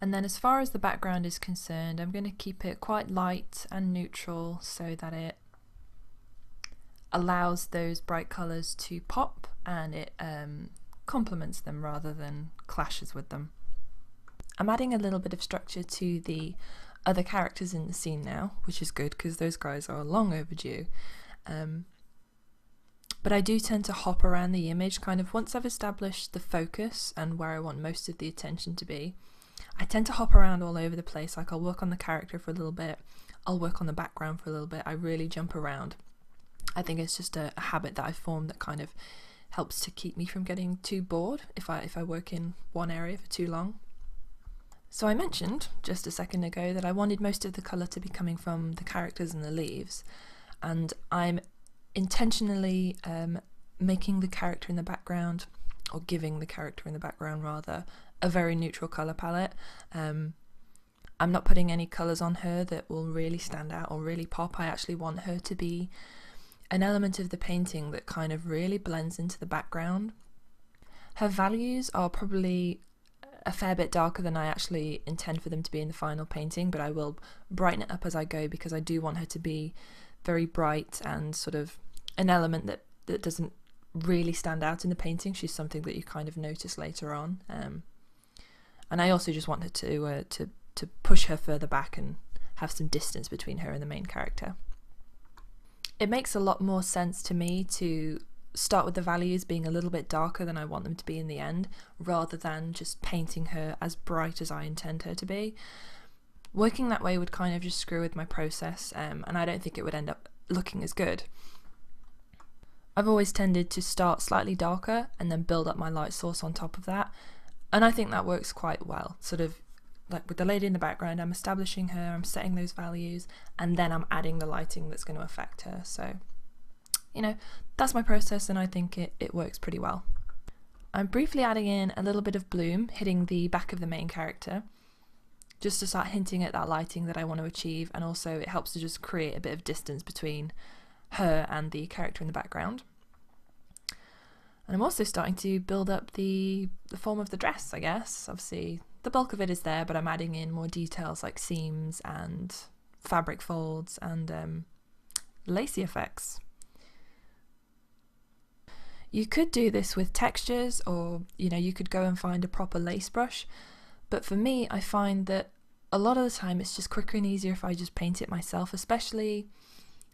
And then as far as the background is concerned, I'm going to keep it quite light and neutral so that it allows those bright colours to pop and it complements them rather than clashes with them. I'm adding a little bit of structure to the other characters in the scene now, which is good because those guys are long overdue. But I do tend to hop around the image kind of once I've established the focus and where I want most of the attention to be. I tend to hop around all over the place. Like I'll work on the character for a little bit, I'll work on the background for a little bit. I really jump around. I think it's just a habit that I formed that kind of helps to keep me from getting too bored if I work in one area for too long. So I mentioned just a second ago that I wanted most of the colour to be coming from the characters and the leaves, and I'm intentionally making the character in the background, or giving the character in the background rather, a very neutral colour palette. I'm not putting any colours on her that will really stand out or really pop. I actually want her to be an element of the painting that kind of really blends into the background. Her values are probably a fair bit darker than I actually intend for them to be in the final painting, but I will brighten it up as I go because I do want her to be very bright and sort of an element that doesn't really stand out in the painting. She's something that you kind of notice later on, and I also just want her to push her further back and have some distance between her and the main character. It makes a lot more sense to me to start with the values being a little bit darker than I want them to be in the end, rather than just painting her as bright as I intend her to be. Working that way would kind of just screw with my process, and I don't think it would end up looking as good. I've always tended to start slightly darker and then build up my light source on top of that, and I think that works quite well. Sort of like with the lady in the background, I'm establishing her, I'm setting those values, and then I'm adding the lighting that's going to affect her. So, you know, that's my process, and I think it works pretty well. I'm briefly adding in a little bit of bloom, hitting the back of the main character, just to start hinting at that lighting that I want to achieve, and also it helps to just create a bit of distance between her and the character in the background. And I'm also starting to build up the form of the dress, I guess. Obviously, the bulk of it is there, but I'm adding in more details like seams and fabric folds and lacy effects. You could do this with textures, or you could go and find a proper lace brush, but for me I find that a lot of the time it's just quicker and easier if I just paint it myself, especially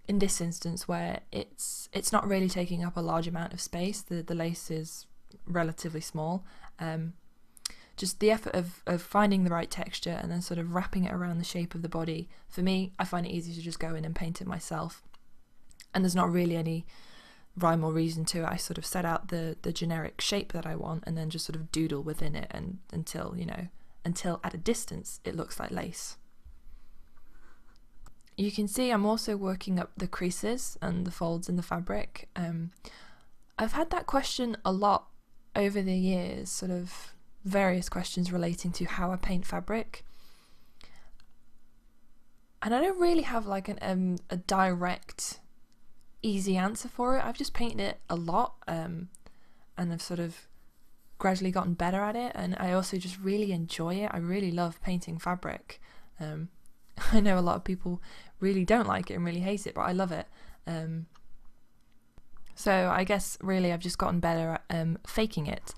in this instance where it's not really taking up a large amount of space. The lace is relatively small. Just the effort of finding the right texture and then sort of wrapping it around the shape of the body, for me, I find it easy to just go in and paint it myself, and there's not really any rhyme or reason to it. I sort of set out the generic shape that I want and then just sort of doodle within it, and until at a distance it looks like lace. You can see I'm also working up the creases and the folds in the fabric. I've had that question a lot over the years, sort of various questions relating to how I paint fabric, and I don't really have like a direct easy answer for it. I've just painted it a lot, and I've sort of gradually gotten better at it, and I also just really enjoy it. I really love painting fabric. I know a lot of people really don't like it and really hate it, but I love it. So I guess really I've just gotten better at faking it.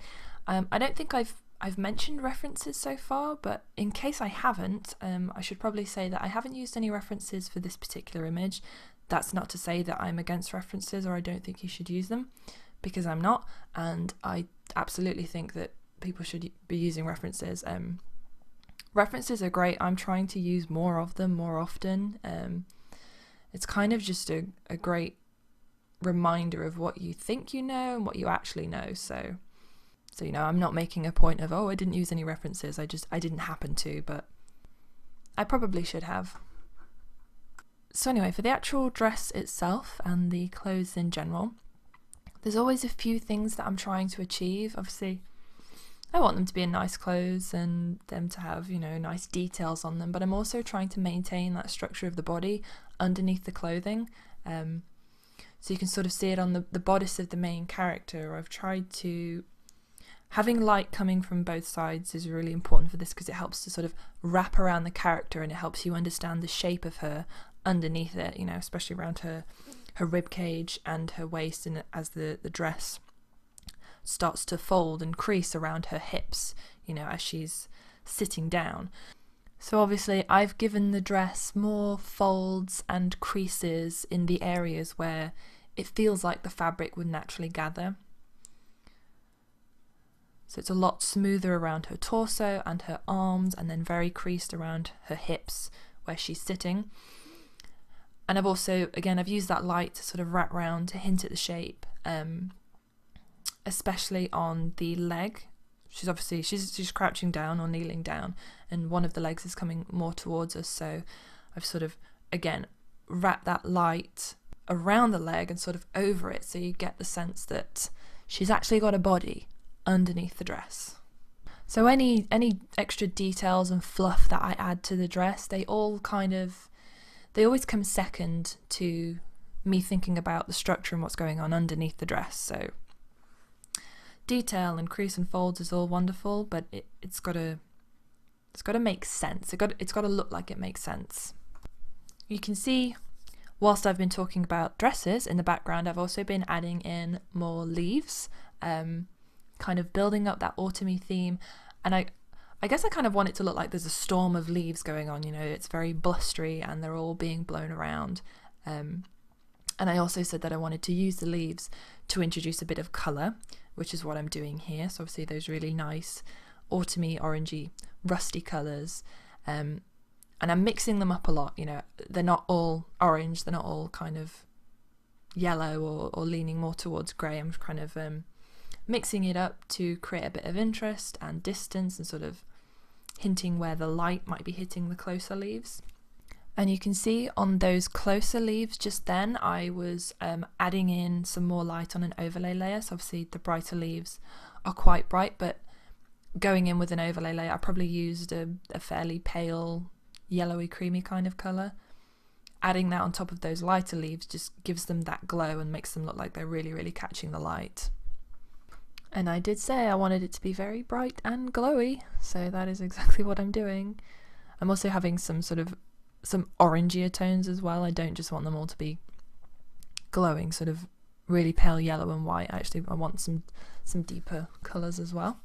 I don't think I've mentioned references so far, but in case I haven't, I should probably say that I haven't used any references for this particular image. That's not to say that I'm against references or I don't think you should use them, because I'm not, and I absolutely think that people should be using references. References are great. I'm trying to use more of them more often. It's kind of just a great reminder of what you think you know and what you actually know. So I'm not making a point of, oh, I didn't use any references. I didn't happen to, but I probably should have. So anyway, for the actual dress itself and the clothes in general, there's always a few things that I'm trying to achieve. Obviously, I want them to be in nice clothes and them to have, nice details on them, but I'm also trying to maintain that structure of the body underneath the clothing. So you can sort of see it on the bodice of the main character. I've tried to... Having light coming from both sides is really important for this, because it helps to sort of wrap around the character and it helps you understand the shape of her underneath it, especially around her rib cage and her waist, and as the dress starts to fold and crease around her hips, as she's sitting down. So obviously I've given the dress more folds and creases in the areas where it feels like the fabric would naturally gather. So it's a lot smoother around her torso and her arms, and then very creased around her hips where she's sitting. And I've also, again, I've used that light to sort of wrap round to hint at the shape. especially on the leg. She's obviously, she's crouching down or kneeling down, and one of the legs is coming more towards us, so I've sort of, again, wrapped that light around the leg and sort of over it, so you get the sense that she's actually got a body underneath the dress. So any extra details and fluff that I add to the dress, they always come second to me thinking about the structure and what's going on underneath the dress. So detail and crease and folds is all wonderful, but it's got to make sense. It's got to look like it makes sense. You can see, whilst I've been talking about dresses, in the background I've also been adding in more leaves, kind of building up that autumny theme. And I guess I kind of want it to look like there's a storm of leaves going on, you know, it's very blustery and they're all being blown around. And I also said that I wanted to use the leaves to introduce a bit of colour, which is what I'm doing here. So obviously those really nice autumny, orangey, rusty colours. And I'm mixing them up a lot, you know, they're not all orange, they're not all kind of yellow or leaning more towards grey. I'm kind of mixing it up to create a bit of interest and distance and sort of hinting where the light might be hitting the closer leaves. And you can see on those closer leaves just then I was adding in some more light on an overlay layer. So obviously the brighter leaves are quite bright, but going in with an overlay layer I probably used a fairly pale yellowy creamy kind of colour. Adding that on top of those lighter leaves just gives them that glow and makes them look like they're really, really catching the light. And I did say I wanted it to be very bright and glowy, so that is exactly what I'm doing. I'm also having some orangier tones as well. I don't just want them all to be glowing, sort of really pale yellow and white. Actually, I want some deeper colours as well.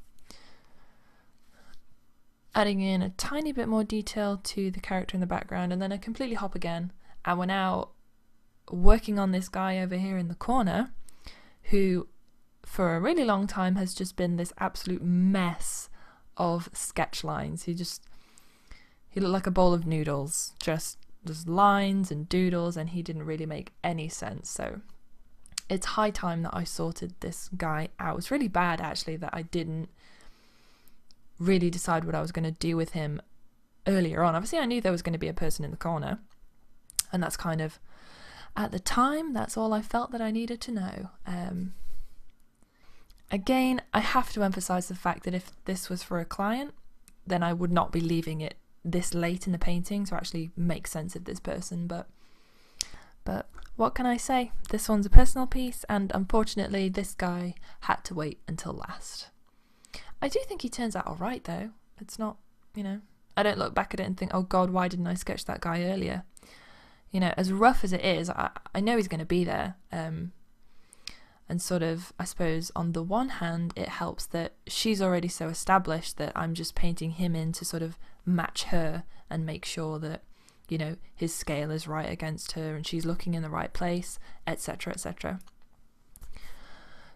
Adding in a tiny bit more detail to the character in the background, and then I completely hop again, and we're now working on this guy over here in the corner who for a really long time has just been this absolute mess of sketch lines. He looked like a bowl of noodles, just lines and doodles, and he didn't really make any sense. So it's high time that I sorted this guy out. It's really bad actually that I didn't really decide what I was going to do with him earlier on. Obviously I knew there was going to be a person in the corner, and that's kind of, at the time, that's all I felt that I needed to know. Again, I have to emphasize the fact that if this was for a client, then I would not be leaving it this late in the painting to actually make sense of this person, but what can I say? This one's a personal piece, and unfortunately this guy had to wait until last. I do think he turns out alright though. It's not, you know, I don't look back at it and think, oh god, why didn't I sketch that guy earlier? You know, as rough as it is, I know he's going to be there. And sort of, I suppose, on the one hand, it helps that she's already so established that I'm just painting him in to sort of match her and make sure that, you know, his scale is right against her and she's looking in the right place, etc., etc.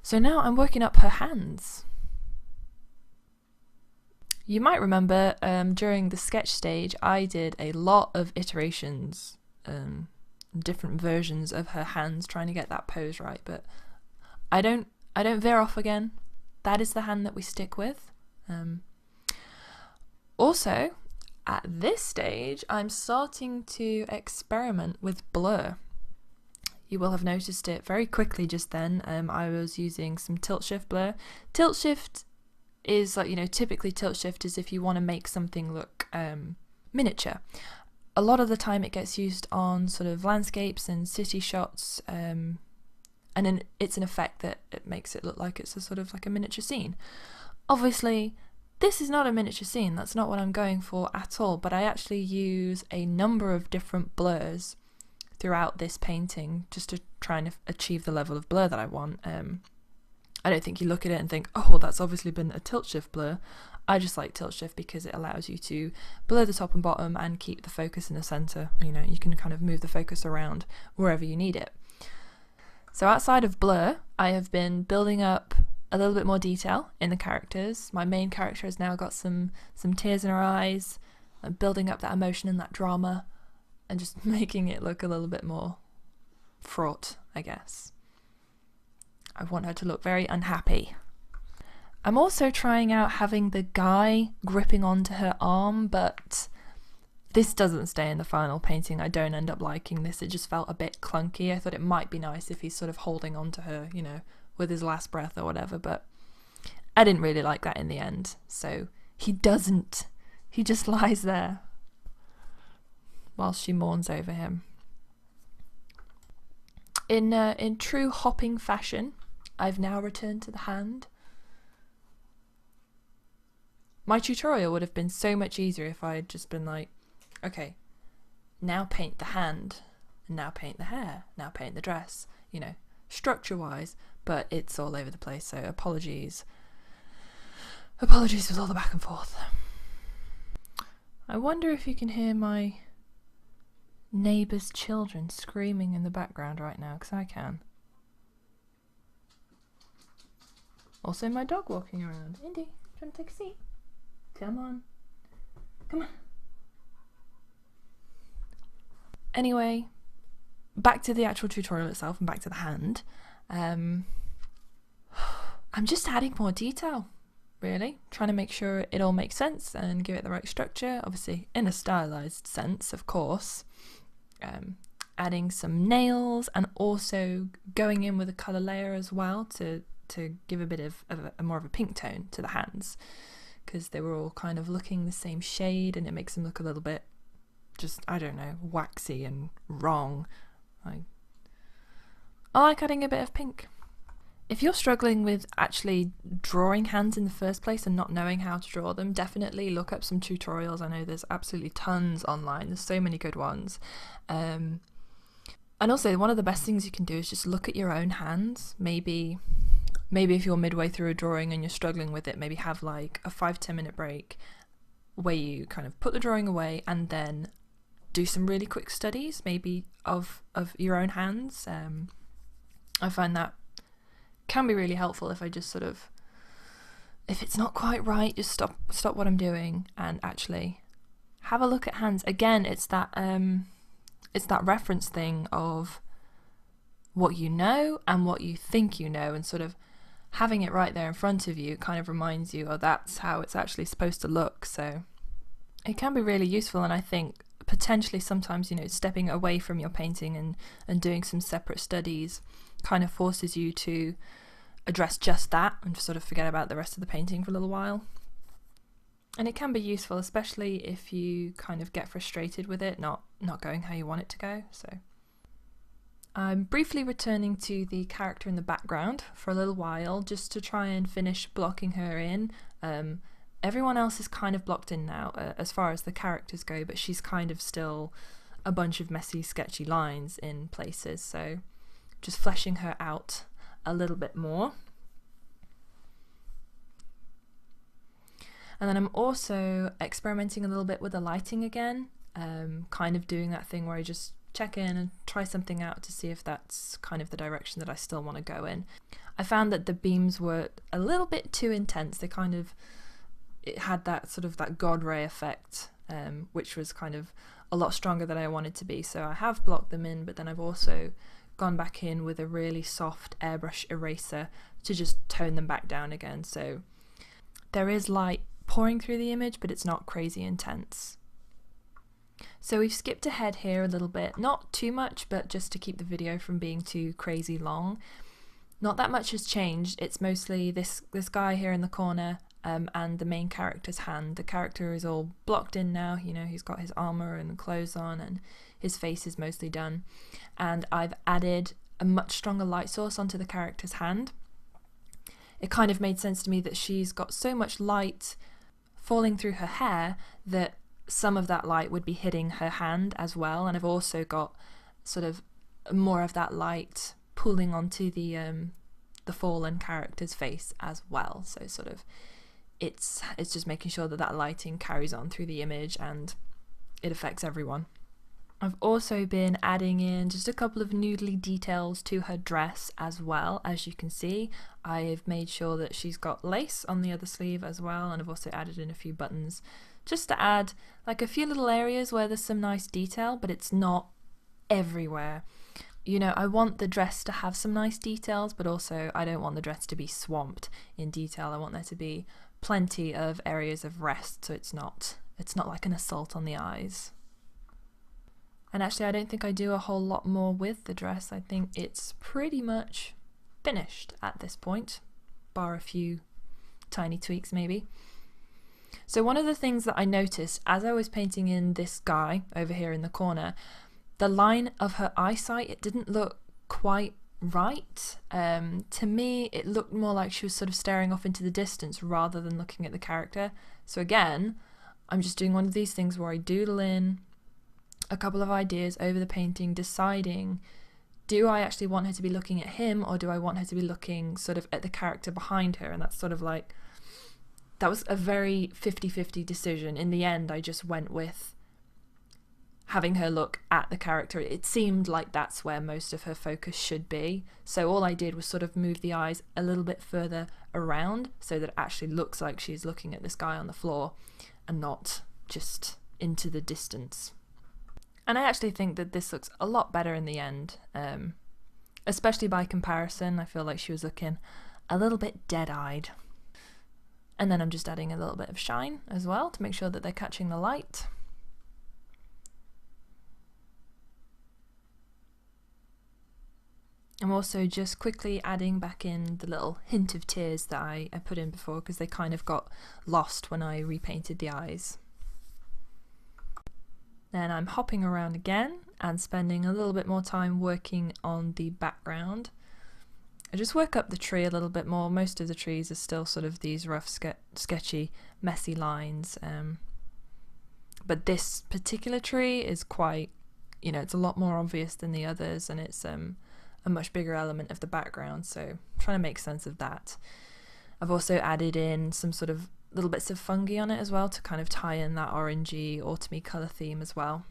So now I'm working up her hands. You might remember during the sketch stage, I did a lot of iterations, different versions of her hands, trying to get that pose right, but I don't veer off again. That is the hand that we stick with. Also, at this stage, I'm starting to experiment with blur. You will have noticed it very quickly just then. I was using some tilt shift blur. Tilt shift is like, you know, typically tilt shift is if you want to make something look miniature. A lot of the time it gets used on sort of landscapes and city shots, and then it's an effect that it makes it look like it's a sort of like a miniature scene. Obviously, this is not a miniature scene, that's not what I'm going for at all, but I actually use a number of different blurs throughout this painting just to try and achieve the level of blur that I want. I don't think you look at it and think, oh, that's obviously been a tilt shift blur. I just like tilt shift because it allows you to blur the top and bottom and keep the focus in the center. You know, you can kind of move the focus around wherever you need it. So outside of blur, I have been building up a little bit more detail in the characters. My main character has now got some tears in her eyes. I'm building up that emotion and that drama and just making it look a little bit more fraught, I guess. I want her to look very unhappy. I'm also trying out having the guy gripping onto her arm, but this doesn't stay in the final painting. I don't end up liking this. It just felt a bit clunky. I thought it might be nice if he's sort of holding on to her, you know, with his last breath or whatever, but I didn't really like that in the end. So he doesn't. He just lies there while she mourns over him. In true hopping fashion, I've now returned to the hand. My tutorial would have been so much easier if I had just been like, okay, now paint the hand, and now paint the hair, now paint the dress, you know, structure-wise, but it's all over the place, so apologies. Apologies with all the back and forth. I wonder if you can hear my neighbour's children screaming in the background right now, because I can. Also my dog walking around. Indy, do you want to take a seat? Come on. Come on. Anyway, back to the actual tutorial itself and back to the hand. I'm just adding more detail, really. Trying to make sure it all makes sense and give it the right structure, obviously in a stylized sense, of course. Adding some nails and also going in with a colour layer as well to give a bit of more of a pink tone to the hands, because they were all kind of looking the same shade and it makes them look a little bit just, I don't know, waxy and wrong. I like adding a bit of pink. If you're struggling with actually drawing hands in the first place and not knowing how to draw them, definitely look up some tutorials. I know there's absolutely tons online. There's so many good ones. And also one of the best things you can do is just look at your own hands. Maybe if you're midway through a drawing and you're struggling with it, maybe have like a 5-10 minute break where you kind of put the drawing away and then do some really quick studies, maybe of your own hands. I find that can be really helpful if I just sort of, if it's not quite right, just stop what I'm doing and actually have a look at hands. Again, it's that reference thing of what you know and what you think you know, and sort of having it right there in front of you kind of reminds you, oh, that's how it's actually supposed to look. So it can be really useful, and I think potentially sometimes, you know, stepping away from your painting and doing some separate studies kind of forces you to address just that and sort of forget about the rest of the painting for a little while. And it can be useful, especially if you kind of get frustrated with it not going how you want it to go. So I'm briefly returning to the character in the background for a little while just to try and finish blocking her in. Everyone else is kind of blocked in now as far as the characters go, but she's kind of still a bunch of messy, sketchy lines in places, so just fleshing her out a little bit more. And then I'm also experimenting a little bit with the lighting again, kind of doing that thing where I just check in and try something out to see if that's kind of the direction that I still want to go in. I found that the beams were a little bit too intense. They kind of, it had that sort of that God ray effect, which was kind of a lot stronger than I wanted to be. So I have blocked them in, but then I've also gone back in with a really soft airbrush eraser to just tone them back down again. So there is light pouring through the image, but it's not crazy intense. So we've skipped ahead here a little bit, not too much, but just to keep the video from being too crazy long. Not that much has changed. It's mostly this guy here in the corner and the main character's hand. The character is all blocked in now, you know, he's got his armor and clothes on and his face is mostly done. And I've added a much stronger light source onto the character's hand. It kind of made sense to me that she's got so much light falling through her hair that some of that light would be hitting her hand as well, and I've also got sort of more of that light pulling onto the fallen character's face as well. So sort of it's just making sure that that lighting carries on through the image and it affects everyone. I've also been adding in just a couple of noodly details to her dress as well. As you can see, I've made sure that she's got lace on the other sleeve as well, and I've also added in a few buttons just to add like a few little areas where there's some nice detail, but it's not everywhere. you know, I want the dress to have some nice details, but also I don't want the dress to be swamped in detail. I want there to be plenty of areas of rest, so it's not like an assault on the eyes. And actually, I don't think I do a whole lot more with the dress. I think it's pretty much finished at this point, bar a few tiny tweaks maybe. So one of the things that I noticed as I was painting in this guy over here in the corner, the line of her eyesight, it didn't look quite right. To me, it looked more like she was sort of staring off into the distance rather than looking at the character. So again, I'm just doing one of these things where I doodle in a couple of ideas over the painting, deciding, do I actually want her to be looking at him, or do I want her to be looking sort of at the character behind her? And that's sort of like, that was a very 50-50 decision. In the end, I just went with having her look at the character. It seemed like that's where most of her focus should be. So all I did was sort of move the eyes a little bit further around so that it actually looks like she's looking at this guy on the floor and not just into the distance. And I actually think that this looks a lot better in the end, especially by comparison. I feel like she was looking a little bit dead-eyed. And then I'm just adding a little bit of shine as well to make sure that they're catching the light. I'm also just quickly adding back in the little hint of tears that I put in before, because they kind of got lost when I repainted the eyes. Then I'm hopping around again and spending a little bit more time working on the background. I just work up the tree a little bit more. Most of the trees are still sort of these rough, sketchy, messy lines. But this particular tree is quite, you know, it's a lot more obvious than the others, and it's a much bigger element of the background, so I'm trying to make sense of that. I've also added in some sort of little bits of fungi on it as well to kind of tie in that orangey, autumny colour theme as well.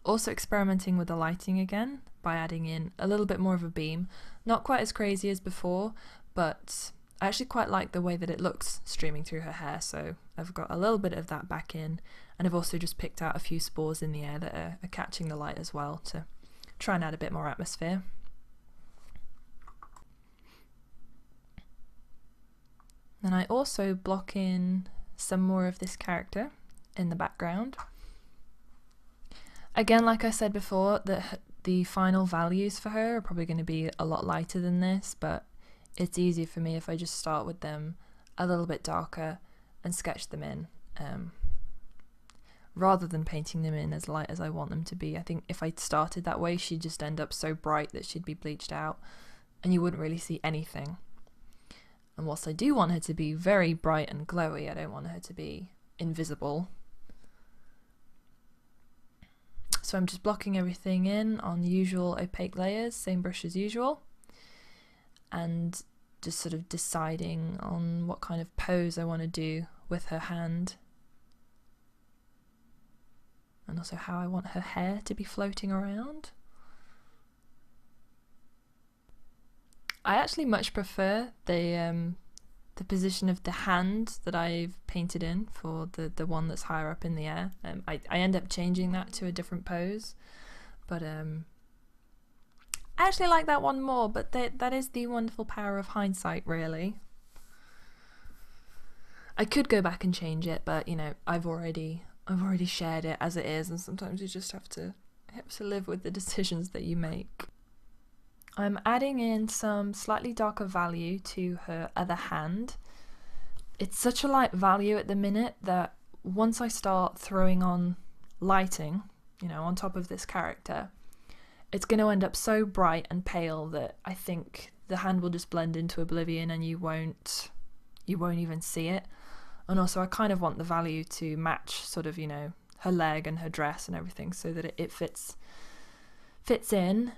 Also experimenting with the lighting again by adding in a little bit more of a beam. Not quite as crazy as before, but I actually quite like the way that it looks streaming through her hair, so I've got a little bit of that back in, and I've also just picked out a few spores in the air that are catching the light as well to try and add a bit more atmosphere. Then I also block in some more of this character in the background. Again, like I said before, the final values for her are probably going to be a lot lighter than this, but it's easier for me if I just start with them a little bit darker and sketch them in, rather than painting them in as light as I want them to be. I think if I started that way, she'd just end up so bright that she'd be bleached out and you wouldn't really see anything. And whilst I do want her to be very bright and glowy, I don't want her to be invisible. So I'm just blocking everything in on the usual opaque layers, same brush as usual, and just sort of deciding on what kind of pose I want to do with her hand, and also how I want her hair to be floating around. I actually much prefer the position of the hand that I've painted in for the one that's higher up in the air. I end up changing that to a different pose, but I actually like that one more, but that is the wonderful power of hindsight, really. I could go back and change it, but you know, I've already shared it as it is, and sometimes you just have to live with the decisions that you make. I'm adding in some slightly darker value to her other hand. It's such a light value at the minute that once I start throwing on lighting, you know, on top of this character, it's going to end up so bright and pale that I think the hand will just blend into oblivion and you won't even see it. And also I kind of want the value to match sort of, you know, her leg and her dress and everything so that it fits in.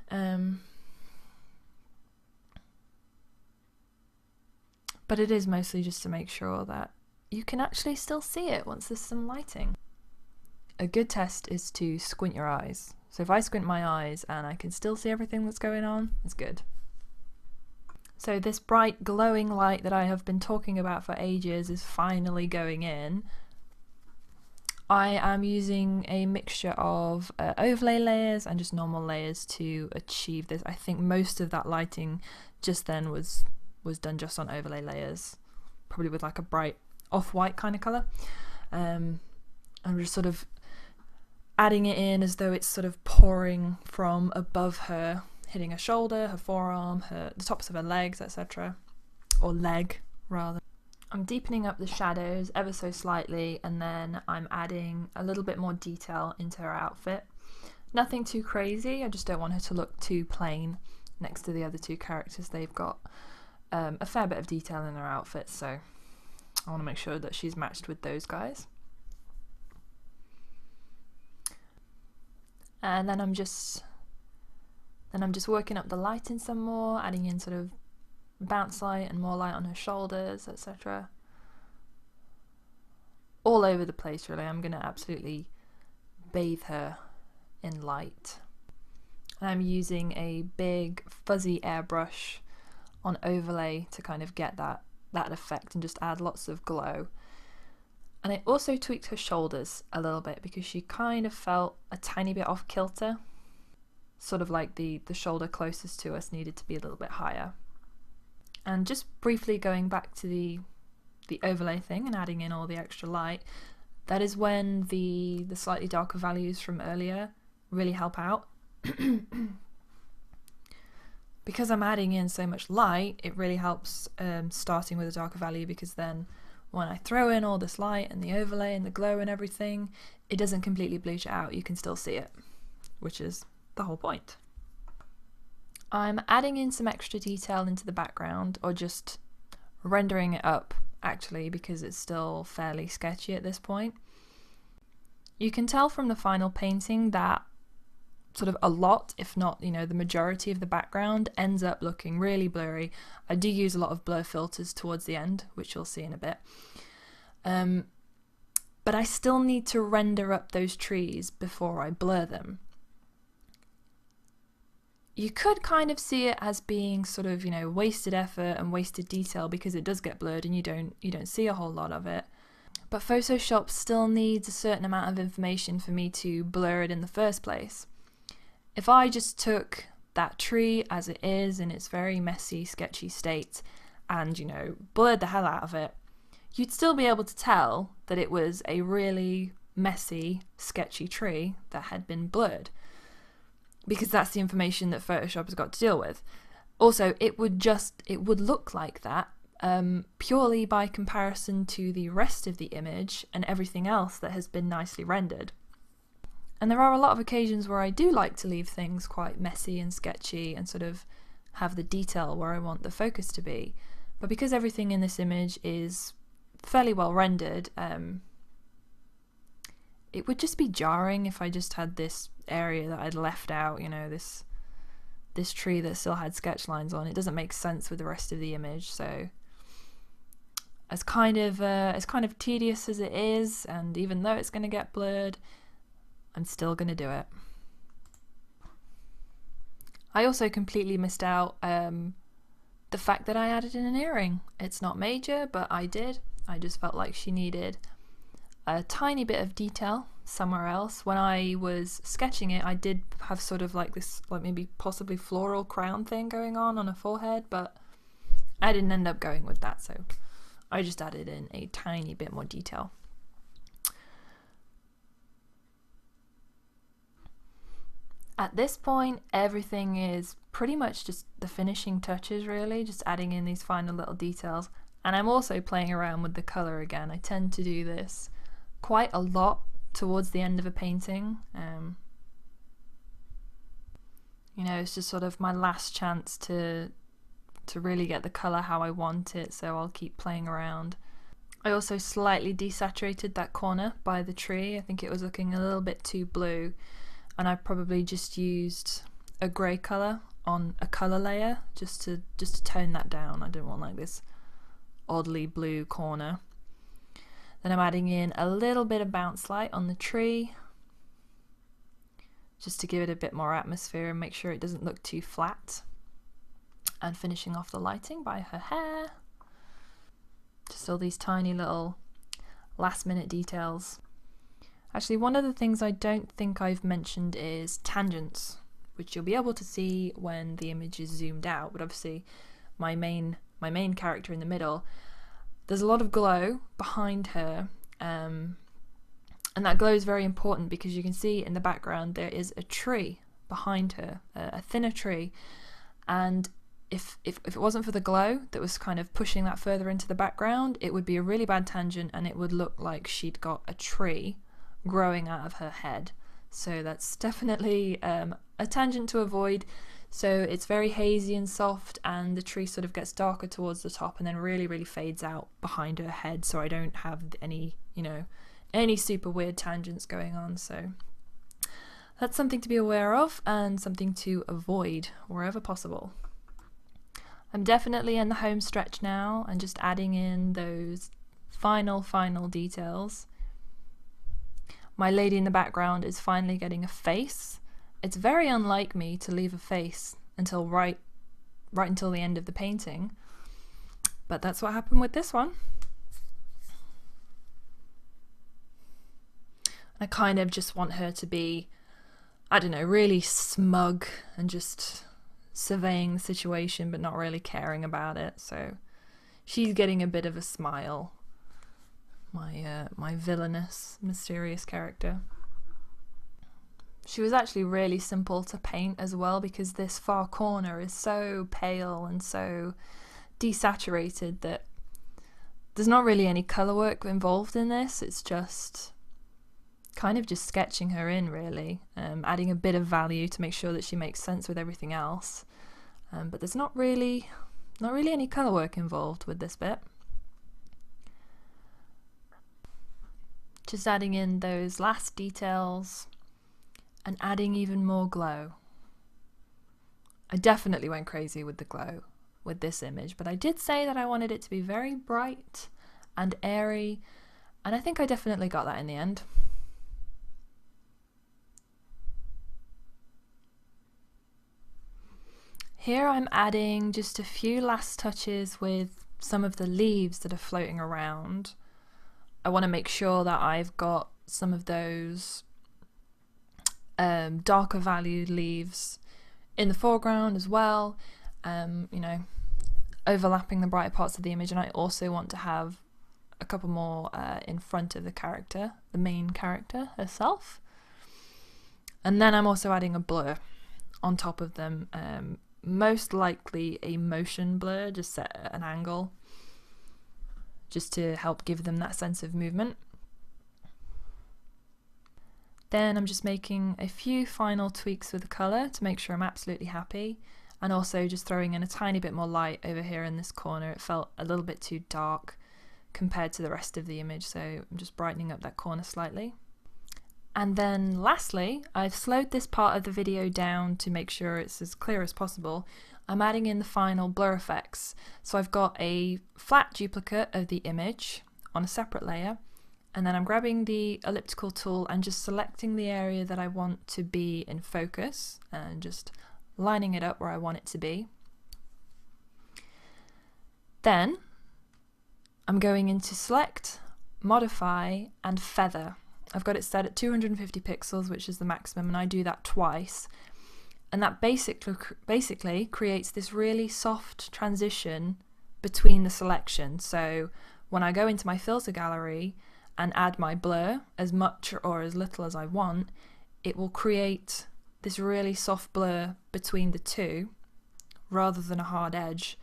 But it is mostly just to make sure that you can actually still see it once there's some lighting. A good test is to squint your eyes. So if I squint my eyes and I can still see everything that's going on, it's good. So this bright glowing light that I have been talking about for ages is finally going in. I am using a mixture of overlay layers and just normal layers to achieve this. I think most of that lighting just then was done just on overlay layers, probably with like a bright off-white kind of colour. I'm just sort of adding it in as though it's sort of pouring from above her, hitting her shoulder, her forearm, the tops of her legs, etc. Or leg, rather. I'm deepening up the shadows ever so slightly, and then I'm adding a little bit more detail into her outfit. Nothing too crazy, I just don't want her to look too plain next to the other two characters. They've got a fair bit of detail in their outfits, so I want to make sure that she's matched with those guys. And then I'm just working up the lighting some more, adding in sort of bounce light and more light on her shoulders, etc. All over the place, really. I'm going to absolutely bathe her in light. And I'm using a big fuzzy airbrush on overlay to kind of get that effect and just add lots of glow. And I also tweaked her shoulders a little bit because she kind of felt a tiny bit off kilter. Sort of like the shoulder closest to us needed to be a little bit higher. And just briefly going back to the overlay thing and adding in all the extra light, that is when the slightly darker values from earlier really help out. Because I'm adding in so much light, it really helps starting with a darker value, because then when I throw in all this light and the overlay and the glow and everything, it doesn't completely bleach it out. You can still see it, which is the whole point. I'm adding in some extra detail into the background, or just rendering it up actually, because it's still fairly sketchy at this point. You can tell from the final painting that sort of a lot, if not, the majority of the background ends up looking really blurry. I do use a lot of blur filters towards the end, which you'll see in a bit. But I still need to render up those trees before I blur them. You could kind of see it as being sort of, wasted effort and wasted detail, because it does get blurred and you don't see a whole lot of it. But Photoshop still needs a certain amount of information for me to blur it in the first place. If I just took that tree as it is in its very messy, sketchy state and, blurred the hell out of it, you'd still be able to tell that it was a really messy, sketchy tree that had been blurred, because that's the information that Photoshop has got to deal with. Also, it would look like that purely by comparison to the rest of the image and everything else that has been nicely rendered. And there are a lot of occasions where I do like to leave things quite messy and sketchy and sort of have the detail where I want the focus to be. But because everything in this image is fairly well rendered, it would just be jarring if I just had this area that I'd left out, this tree that still had sketch lines on. It doesn't make sense with the rest of the image. So as kind of tedious as it is, and even though it's going to get blurred, I'm still going to do it. I also completely missed out the fact that I added in an earring. It's not major, but I did. I just felt like she needed a tiny bit of detail somewhere else. When I was sketching it, I did have sort of like this, like maybe possibly floral crown thing going on her forehead, but I didn't end up going with that, so I just added in a tiny bit more detail. At this point, everything is pretty much just the finishing touches, really, just adding in these final little details. And I'm also playing around with the colour again. I tend to do this quite a lot towards the end of a painting. It's just sort of my last chance to really get the colour how I want it, so I'll keep playing around. I also slightly desaturated that corner by the tree. I think it was looking a little bit too blue, and I probably just used a grey colour on a colour layer just to tone that down. I didn't want like this oddly blue corner. Then I'm adding in a little bit of bounce light on the tree just to give it a bit more atmosphere and make sure it doesn't look too flat. And finishing off the lighting by her hair. Just all these tiny little last minute details. Actually, one of the things I don't think I've mentioned is tangents, which you'll be able to see when the image is zoomed out. But obviously my main character in the middle, there's a lot of glow behind her, and that glow is very important because you can see in the background there is a tree behind her, a thinner tree, and if it wasn't for the glow that was kind of pushing that further into the background, it would be a really bad tangent and it would look like she'd got a tree growing out of her head. So that's definitely a tangent to avoid. So it's very hazy and soft, and the tree sort of gets darker towards the top and then really fades out behind her head, so I don't have any, you know, any super weird tangents going on. So that's something to be aware of and something to avoid wherever possible. I'm definitely in the home stretch now and just adding in those final details. My lady in the background is finally getting a face. It's very unlike me to leave a face until right until the end of the painting, but that's what happened with this one. I kind of just want her to be, I don't know, really smug and just surveying the situation but not really caring about it. So she's getting a bit of a smile. My villainous, mysterious character. She was actually really simple to paint as well, because this far corner is so pale and so desaturated that there's not really any colour work involved in this. It's just kind of just sketching her in, really, adding a bit of value to make sure that she makes sense with everything else. But there's not really any colour work involved with this bit. Just adding in those last details and adding even more glow. I definitely went crazy with the glow with this image, but I did say that I wanted it to be very bright and airy, and I think I definitely got that in the end. Here I'm adding just a few last touches with some of the leaves that are floating around. I want to make sure that I've got some of those darker valued leaves in the foreground as well, you know, overlapping the brighter parts of the image, and I also want to have a couple more in front of the character, the main character herself. And then I'm also adding a blur on top of them, most likely a motion blur, just set at an angle, just to help give them that sense of movement. Then I'm just making a few final tweaks with the colour to make sure I'm absolutely happy, and also just throwing in a tiny bit more light over here in this corner. It felt a little bit too dark compared to the rest of the image, so I'm just brightening up that corner slightly. And then lastly, I've slowed this part of the video down to make sure it's as clear as possible. I'm adding in the final blur effects. So I've got a flat duplicate of the image on a separate layer, and then I'm grabbing the elliptical tool and just selecting the area that I want to be in focus and just lining it up where I want it to be. Then I'm going into Select, Modify, and Feather. I've got it set at 250 pixels, which is the maximum, and I do that twice. And that basically creates this really soft transition between the selection. So when I go into my filter gallery and add my blur, as much or as little as I want, it will create this really soft blur between the two rather than a hard edge,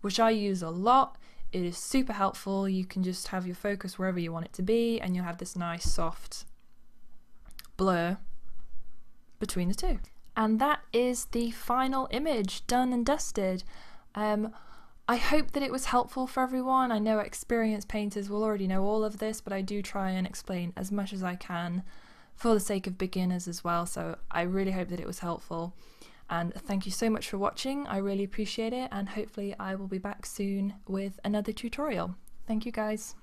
which I use a lot. It is super helpful. You can just have your focus wherever you want it to be, and you'll have this nice soft blur between the two. And that is the final image, done and dusted. I hope that it was helpful for everyone. I know experienced painters will already know all of this, but I do try and explain as much as I can for the sake of beginners as well, so I really hope that it was helpful. And thank you so much for watching. I really appreciate it, and hopefully I will be back soon with another tutorial. Thank you guys.